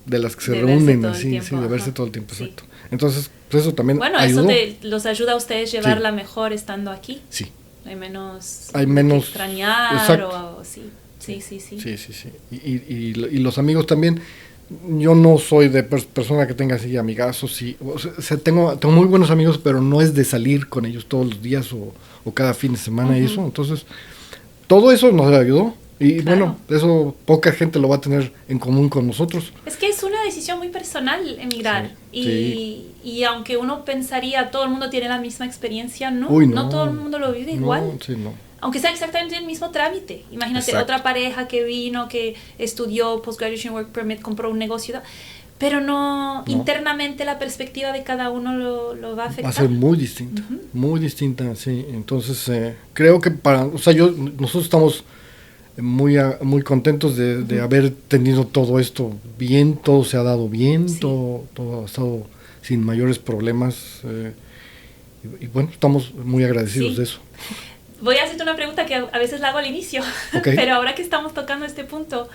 [SPEAKER 2] de las que se reúnen así, de verse todo el tiempo, exacto. Entonces, pues eso también ayudó.
[SPEAKER 1] Eso los ayuda a ustedes llevarla mejor estando aquí.
[SPEAKER 2] Sí.
[SPEAKER 1] Hay menos
[SPEAKER 2] extrañar
[SPEAKER 1] exacto.
[SPEAKER 2] Sí. Y los amigos también. Yo no soy de persona que tenga así amigazos, o sea, tengo muy buenos amigos, pero no es de salir con ellos todos los días o cada fin de semana y eso. Entonces, todo eso nos ayudó. Y bueno, eso poca gente lo va a tener en común con nosotros.
[SPEAKER 1] Es que es una decisión muy personal emigrar. Y aunque uno pensaría todo el mundo tiene la misma experiencia, no todo el mundo lo vive igual. aunque sea exactamente el mismo trámite. Imagínate,
[SPEAKER 2] Exacto.
[SPEAKER 1] otra pareja que vino, que estudió Post-Graduation Work Permit, compró un negocio, pero no, internamente la perspectiva de cada uno lo va a afectar.
[SPEAKER 2] Va a ser muy distinta, muy distinta, sí. Entonces, creo que nosotros estamos muy contentos de haber tenido todo esto bien, todo se ha dado bien,
[SPEAKER 1] Sí.
[SPEAKER 2] todo ha estado sin mayores problemas. Y bueno, estamos muy agradecidos
[SPEAKER 1] Sí.
[SPEAKER 2] de eso.
[SPEAKER 1] Voy a hacerte una pregunta que a veces la hago al inicio,
[SPEAKER 2] Okay.
[SPEAKER 1] pero ahora que estamos tocando este punto,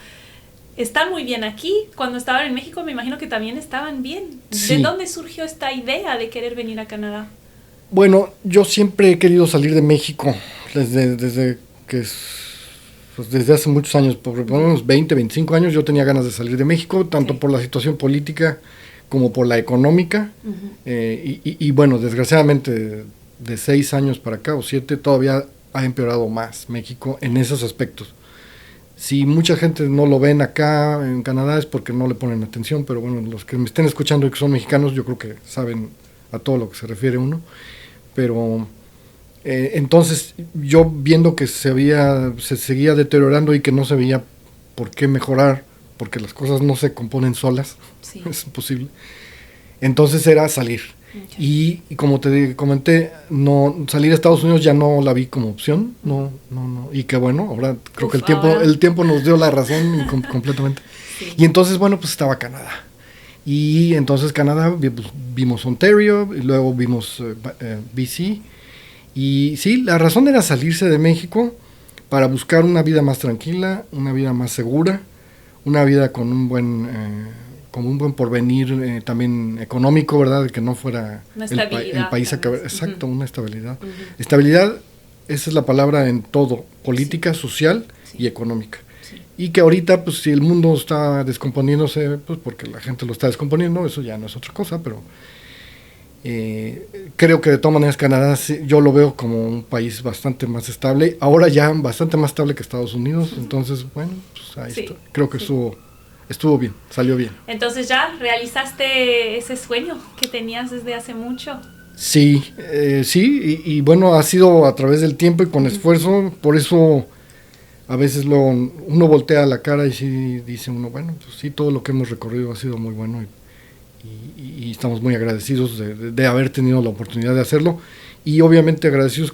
[SPEAKER 1] ¿están muy bien aquí? Cuando estaban en México me imagino que también estaban bien.
[SPEAKER 2] Sí.
[SPEAKER 1] ¿De dónde surgió esta idea de querer venir a Canadá?
[SPEAKER 2] Bueno, yo siempre he querido salir de México, desde que pues desde hace muchos años, por unos 20, 25 años yo tenía ganas de salir de México, tanto
[SPEAKER 1] Sí.
[SPEAKER 2] por la situación política como por la económica. Y bueno, desgraciadamente de 6 años para acá o 7 todavía ha empeorado más México en esos aspectos. Si mucha gente no lo ven acá en Canadá es porque no le ponen atención, pero bueno, los que me estén escuchando y que son mexicanos yo creo que saben a todo lo que se refiere uno. Pero entonces yo viendo que se seguía deteriorando y que no se veía por qué mejorar, porque las cosas no se componen solas,
[SPEAKER 1] Sí.
[SPEAKER 2] es imposible. Entonces era salir.
[SPEAKER 1] Okay.
[SPEAKER 2] Y como te comenté, no salir a Estados Unidos ya no la vi como opción, no. Y que bueno, ahora creo que
[SPEAKER 1] ahora.
[SPEAKER 2] el tiempo nos dio la razón completamente.
[SPEAKER 1] Sí.
[SPEAKER 2] Y entonces, bueno, pues estaba Canadá. Y entonces Canadá, vimos Ontario, y luego vimos BC. Y sí, la razón era salirse de México para buscar una vida más tranquila, una vida más segura, una vida con un buen porvenir también económico, ¿verdad? Que no fuera el país a caber. Exacto, una estabilidad. Estabilidad, esa es la palabra en todo, política, social y económica.
[SPEAKER 1] Sí.
[SPEAKER 2] Y que ahorita, pues si el mundo está descomponiéndose, pues porque la gente lo está descomponiendo, eso ya no es otra cosa, pero creo que de todas maneras Canadá yo lo veo como un país bastante más estable, ahora ya bastante más estable que Estados Unidos, entonces bueno, pues ahí está. Creo que estuvo bien, salió bien.
[SPEAKER 1] Entonces ya realizaste ese sueño que tenías desde hace mucho.
[SPEAKER 2] Sí, y bueno, ha sido a través del tiempo y con esfuerzo, por eso a veces uno voltea la cara y sí dice uno, bueno, pues sí, todo lo que hemos recorrido ha sido muy bueno y estamos muy agradecidos de haber tenido la oportunidad de hacerlo y obviamente agradecidos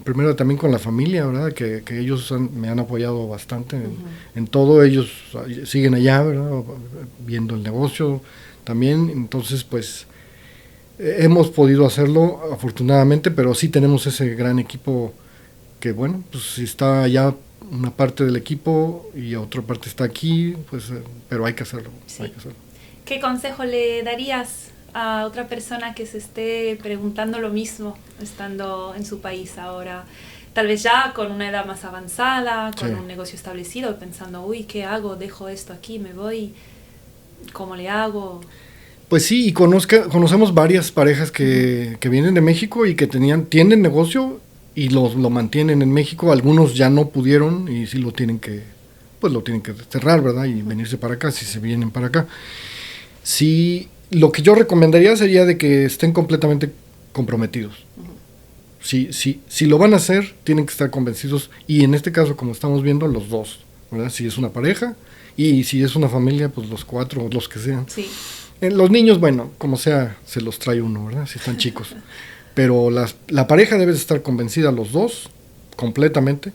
[SPEAKER 2] primero también con la familia, ¿verdad? Que ellos me han apoyado bastante en todo, ellos siguen allá, ¿verdad? Viendo el negocio también, entonces pues hemos podido hacerlo afortunadamente, pero sí tenemos ese gran equipo que bueno, pues está allá una parte del equipo y otra parte está aquí, pues pero hay que hacerlo,
[SPEAKER 1] Sí.
[SPEAKER 2] hay que hacerlo.
[SPEAKER 1] ¿Qué consejo le darías a otra persona que se esté preguntando lo mismo, estando en su país ahora? Tal vez ya con una edad más avanzada, con un negocio establecido, pensando, uy, ¿qué hago? ¿Dejo esto aquí? ¿Me voy? ¿Cómo le hago?
[SPEAKER 2] Pues sí, y conocemos varias parejas que vienen de México y que tienen negocio y lo mantienen en México. Algunos ya no pudieron y sí lo tienen que cerrar, ¿verdad? Y venirse para acá, si se vienen para acá. Sí, lo que yo recomendaría sería de que estén completamente comprometidos. Si lo van a hacer, tienen que estar convencidos. Y en este caso, como estamos viendo, los dos, ¿verdad? Si es una pareja y si es una familia, pues los 4 o los que sean.
[SPEAKER 1] Sí.
[SPEAKER 2] Los niños, bueno, como sea, se los trae uno, ¿verdad? Si están chicos. Pero la pareja debe estar convencida, los dos, completamente,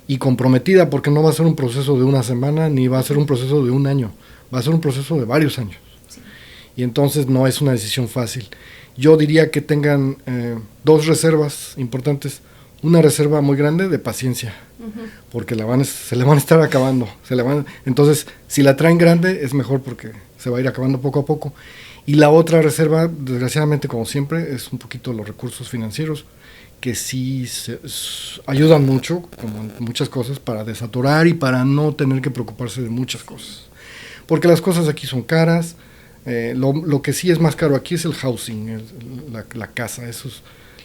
[SPEAKER 2] y comprometida, porque no va a ser un proceso de una semana, ni va a ser un proceso de un año, va a ser un proceso de varios años.
[SPEAKER 1] Sí.
[SPEAKER 2] Y entonces no es una decisión fácil. Yo diría que tengan 2 reservas importantes. Una reserva muy grande de paciencia, porque se le van a estar acabando. Entonces, si la traen grande, es mejor porque se va a ir acabando poco a poco. Y la otra reserva, desgraciadamente, como siempre, es un poquito los recursos financieros, que sí ayudan mucho, como en muchas cosas, para desaturar y para no tener que preocuparse de muchas cosas. Porque las cosas aquí son caras. Lo que sí es más caro aquí es el housing, la casa.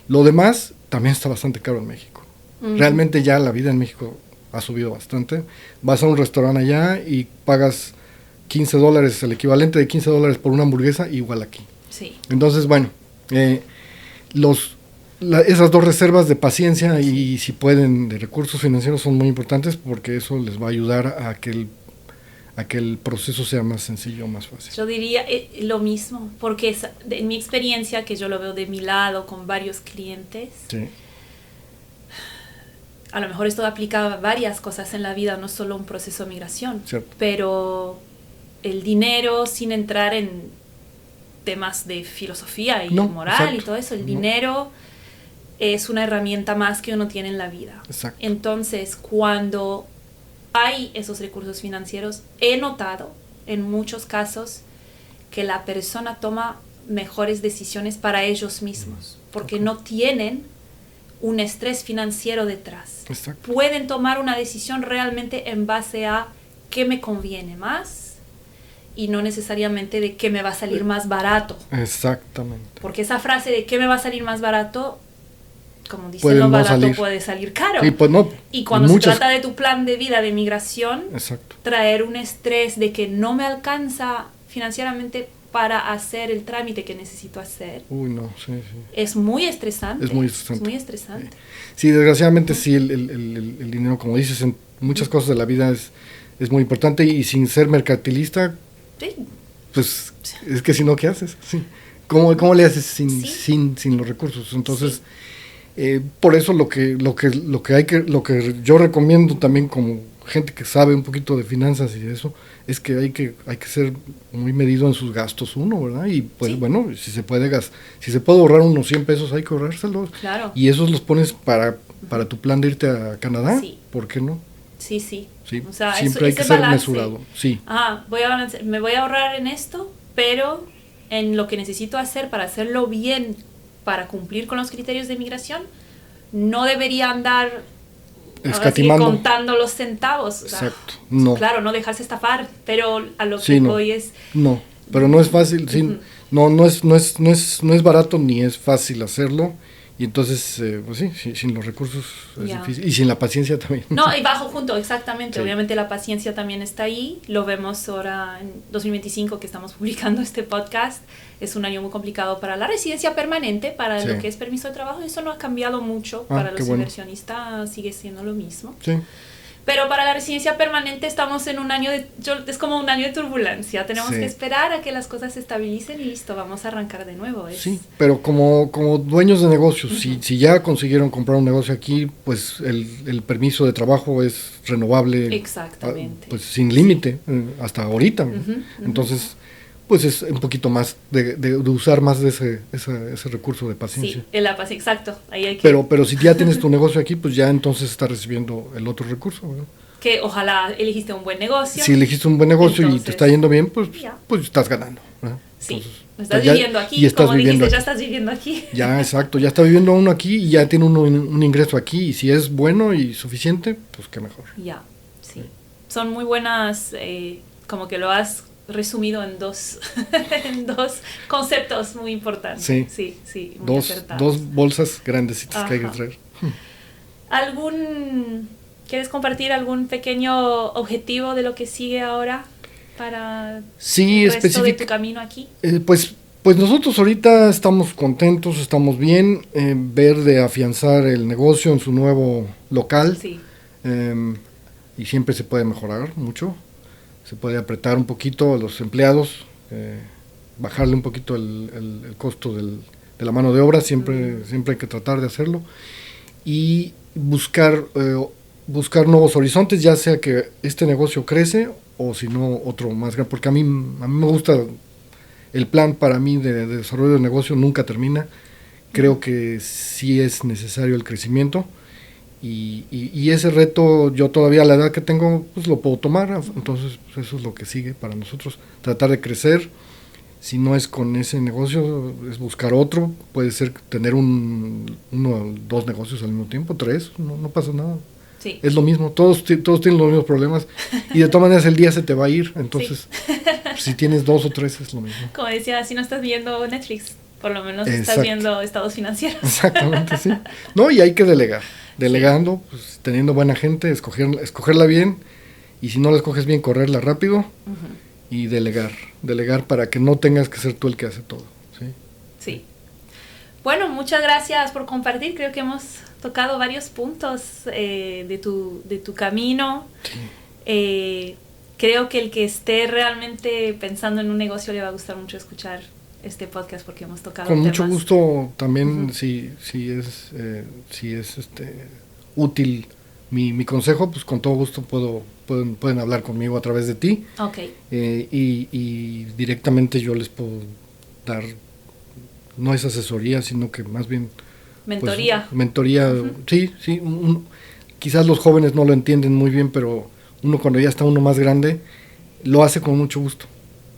[SPEAKER 2] Lo demás también está bastante caro en México. Realmente ya la vida en México ha subido bastante. Vas a un restaurante allá y pagas $15, el equivalente de $15 por una hamburguesa, igual aquí.
[SPEAKER 1] Sí.
[SPEAKER 2] Entonces, bueno, esas dos reservas de paciencia y si pueden de recursos financieros son muy importantes porque eso les va a ayudar a que el proceso sea más sencillo, más fácil.
[SPEAKER 1] Yo diría lo mismo, porque en mi experiencia, que yo lo veo de mi lado con varios clientes,
[SPEAKER 2] Sí.
[SPEAKER 1] A lo mejor esto aplica a varias cosas en la vida, no solo un proceso de migración,
[SPEAKER 2] Cierto.
[SPEAKER 1] pero el dinero, sin entrar en temas de filosofía y moral
[SPEAKER 2] exacto.
[SPEAKER 1] y todo eso, el dinero es una herramienta más que uno tiene en la vida.
[SPEAKER 2] Exacto.
[SPEAKER 1] Entonces, cuando hay esos recursos financieros, he notado en muchos casos que la persona toma mejores decisiones para ellos mismos, porque no tienen un estrés financiero detrás.
[SPEAKER 2] Exacto.
[SPEAKER 1] Pueden tomar una decisión realmente en base a qué me conviene más y no necesariamente de qué me va a salir más barato.
[SPEAKER 2] Exactamente.
[SPEAKER 1] Porque esa frase de qué me va a salir más barato, como dicen,
[SPEAKER 2] Puede
[SPEAKER 1] lo
[SPEAKER 2] no
[SPEAKER 1] barato
[SPEAKER 2] salir.
[SPEAKER 1] puede salir caro.
[SPEAKER 2] Sí, pues no,
[SPEAKER 1] y cuando
[SPEAKER 2] muchas...
[SPEAKER 1] se trata de tu plan de vida de migración,
[SPEAKER 2] Exacto.
[SPEAKER 1] traer un estrés de que no me alcanza financieramente para hacer el trámite que necesito hacer.
[SPEAKER 2] Uy, no, sí.
[SPEAKER 1] Es muy estresante.
[SPEAKER 2] Es muy estresante.
[SPEAKER 1] Es muy estresante.
[SPEAKER 2] Sí, desgraciadamente sí, el dinero, como dices, en muchas cosas de la vida es muy importante y sin ser mercantilista,
[SPEAKER 1] Sí.
[SPEAKER 2] pues es que si no, ¿qué haces? Sí. ¿Cómo le haces
[SPEAKER 1] Sí.
[SPEAKER 2] sin los recursos? Entonces, por eso lo que yo recomiendo también como gente que sabe un poquito de finanzas y de eso, es que hay que ser muy medido en sus gastos uno, ¿verdad? Y pues
[SPEAKER 1] Sí.
[SPEAKER 2] bueno, si se puede ahorrar unos 100 pesos, hay que ahorrárselos.
[SPEAKER 1] Claro.
[SPEAKER 2] Y esos los pones para tu plan de irte a Canadá,
[SPEAKER 1] Sí.
[SPEAKER 2] ¿por qué no?
[SPEAKER 1] Sí, sí.
[SPEAKER 2] Sí,
[SPEAKER 1] O sea,
[SPEAKER 2] siempre hay que
[SPEAKER 1] ese
[SPEAKER 2] ser
[SPEAKER 1] balance.
[SPEAKER 2] mesurado. Sí,
[SPEAKER 1] Me voy a ahorrar en esto, pero en lo que necesito hacer para hacerlo bien, para cumplir con los criterios de migración, no debería andar ahora sí,
[SPEAKER 2] escatimando.
[SPEAKER 1] contando los centavos. O sea,
[SPEAKER 2] Exacto, no.
[SPEAKER 1] Claro, no dejarse estafar, pero a lo
[SPEAKER 2] Sí,
[SPEAKER 1] que
[SPEAKER 2] no.
[SPEAKER 1] voy es...
[SPEAKER 2] No, pero no es fácil, sí, no es barato ni es fácil hacerlo. Y entonces, pues sí, sin los recursos es
[SPEAKER 1] Ya.
[SPEAKER 2] difícil. Y sin la paciencia también.
[SPEAKER 1] No, y bajo junto, exactamente.
[SPEAKER 2] Sí.
[SPEAKER 1] Obviamente la paciencia también está ahí. Lo vemos ahora en 2025 que estamos publicando este podcast. Es un año muy complicado para la residencia permanente, para
[SPEAKER 2] Sí.
[SPEAKER 1] lo que es permiso de trabajo. Eso no ha cambiado mucho.
[SPEAKER 2] Ah,
[SPEAKER 1] Para
[SPEAKER 2] qué
[SPEAKER 1] los
[SPEAKER 2] bueno.
[SPEAKER 1] inversionistas sigue siendo lo mismo.
[SPEAKER 2] Sí,
[SPEAKER 1] Pero para la residencia permanente estamos en un año es como un año de turbulencia. Tenemos
[SPEAKER 2] Sí.
[SPEAKER 1] que esperar a que las cosas se estabilicen y listo, vamos a arrancar de nuevo.
[SPEAKER 2] sí, pero como dueños de negocios, si ya consiguieron comprar un negocio aquí, pues el permiso de trabajo es renovable.
[SPEAKER 1] Exactamente.
[SPEAKER 2] Pues sin límite, hasta ahorita. ¿no?
[SPEAKER 1] Ujú.
[SPEAKER 2] Entonces, pues es un poquito más de usar más de ese recurso de paciencia.
[SPEAKER 1] Sí, en la paciencia, exacto. Ahí hay que...
[SPEAKER 2] Pero si ya tienes tu negocio aquí, pues ya entonces estás recibiendo el otro recurso, ¿verdad?
[SPEAKER 1] Que ojalá elegiste un buen negocio.
[SPEAKER 2] Si elegiste un buen negocio y
[SPEAKER 1] Entonces,
[SPEAKER 2] te está yendo bien, pues
[SPEAKER 1] ya.
[SPEAKER 2] estás ganando, ¿verdad?
[SPEAKER 1] Sí,
[SPEAKER 2] Entonces,
[SPEAKER 1] estás
[SPEAKER 2] pues ya-
[SPEAKER 1] viviendo aquí,
[SPEAKER 2] y estás
[SPEAKER 1] como
[SPEAKER 2] viviendo
[SPEAKER 1] dijiste, ya
[SPEAKER 2] aquí.
[SPEAKER 1] estás viviendo aquí.
[SPEAKER 2] Ya, exacto, ya está viviendo uno aquí y ya tiene uno un ingreso aquí, y si es bueno y suficiente, pues qué mejor.
[SPEAKER 1] Ya, sí. Son muy buenas, como que lo has resumido en dos, en dos conceptos muy importantes.
[SPEAKER 2] Sí.
[SPEAKER 1] Sí, muy acertados.
[SPEAKER 2] Dos bolsas grandecitas que hay que
[SPEAKER 1] Ajá.
[SPEAKER 2] traer.
[SPEAKER 1] ¿Quieres compartir algún pequeño objetivo de lo que sigue ahora para
[SPEAKER 2] Sí,
[SPEAKER 1] el resto de tu
[SPEAKER 2] específico.
[SPEAKER 1] camino aquí?
[SPEAKER 2] Pues nosotros ahorita estamos contentos, estamos bien, ver de afianzar el negocio en su nuevo local.
[SPEAKER 1] Sí,
[SPEAKER 2] Y siempre se puede mejorar mucho, se puede apretar un poquito a los empleados, bajarle un poquito el costo de la mano de obra, siempre hay que tratar de hacerlo, y buscar nuevos horizontes, ya sea que este negocio crece o si no otro más grande, porque a mí me gusta el plan para mí de desarrollo de negocio, nunca termina. Creo que sí es necesario el crecimiento. Y ese reto yo todavía a la edad que tengo pues lo puedo tomar, entonces pues, eso es lo que sigue para nosotros, tratar de crecer. Si no es con ese negocio, es buscar otro, puede ser tener uno o dos negocios al mismo tiempo, 3, no pasa nada,
[SPEAKER 1] sí.
[SPEAKER 2] es lo mismo, todos tienen los mismos problemas y de todas maneras el día se te va a ir, entonces si tienes 2 o 3 es lo mismo.
[SPEAKER 1] Como decía, si no estás viendo Netflix, por lo menos estás
[SPEAKER 2] Exacto.
[SPEAKER 1] viendo estados financieros.
[SPEAKER 2] Exactamente, sí. No, y hay que delegar. Delegando, pues teniendo buena gente, escogerla bien, y si no la escoges bien, correrla rápido y delegar para que no tengas que ser tú el que hace todo. ¿Sí?
[SPEAKER 1] Sí. Bueno, muchas gracias por compartir. Creo que hemos tocado varios puntos de tu camino.
[SPEAKER 2] Sí.
[SPEAKER 1] Creo que el que esté realmente pensando en un negocio le va a gustar mucho escuchar este podcast porque hemos tocado
[SPEAKER 2] Con
[SPEAKER 1] temas.
[SPEAKER 2] mucho gusto también,
[SPEAKER 1] Uh-huh.
[SPEAKER 2] si es útil mi consejo, pues con todo gusto pueden hablar conmigo a través de ti.
[SPEAKER 1] Okay.
[SPEAKER 2] Y directamente yo les puedo dar, no es asesoría, sino que más bien
[SPEAKER 1] mentoría.
[SPEAKER 2] Pues, mentoría,
[SPEAKER 1] Uh-huh.
[SPEAKER 2] sí, quizás los jóvenes no lo entienden muy bien, pero uno cuando ya está uno más grande, lo hace con mucho gusto,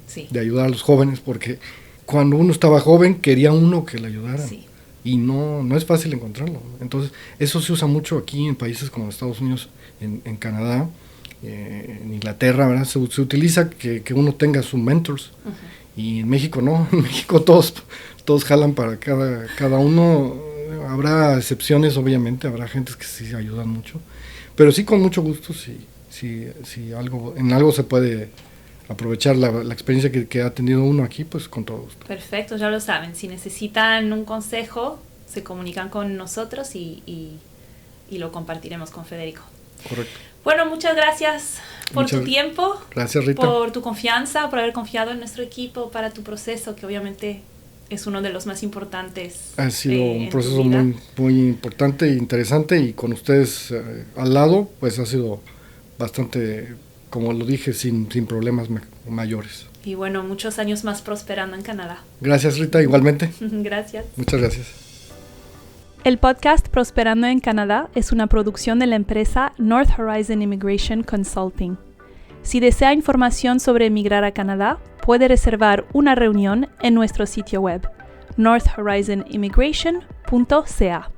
[SPEAKER 1] sí,
[SPEAKER 2] de ayudar a los jóvenes, porque cuando uno estaba joven quería uno que le ayudara,
[SPEAKER 1] sí.
[SPEAKER 2] y no es fácil encontrarlo. Entonces, eso se usa mucho aquí en países como Estados Unidos, en Canadá, en Inglaterra, ¿verdad? Se utiliza que uno tenga sus mentors, uh-huh. Y en México no, en México todos jalan para cada uno. Habrá excepciones, obviamente, habrá gentes que sí ayudan mucho, pero sí con mucho gusto, si en algo se puede aprovechar la experiencia que ha tenido uno aquí, pues con todo gusto.
[SPEAKER 1] Perfecto, ya lo saben, si necesitan un consejo, se comunican con nosotros y lo compartiremos con Federico.
[SPEAKER 2] Correcto.
[SPEAKER 1] Bueno, muchas gracias por tu tiempo.
[SPEAKER 2] Gracias, Rita.
[SPEAKER 1] Por tu confianza, por haber confiado en nuestro equipo para tu proceso, que obviamente es uno de los más importantes.
[SPEAKER 2] Ha sido un proceso muy, muy importante e interesante, y con ustedes al lado, pues ha sido bastante, como lo dije, sin problemas mayores.
[SPEAKER 1] Y bueno, muchos años más prosperando en Canadá.
[SPEAKER 2] Gracias, Rita, igualmente.
[SPEAKER 1] Gracias.
[SPEAKER 2] Muchas gracias.
[SPEAKER 1] El podcast Prosperando en Canadá es una producción de la empresa North Horizon Immigration Consulting. Si desea información sobre emigrar a Canadá, puede reservar una reunión en nuestro sitio web, northhorizonimmigration.ca.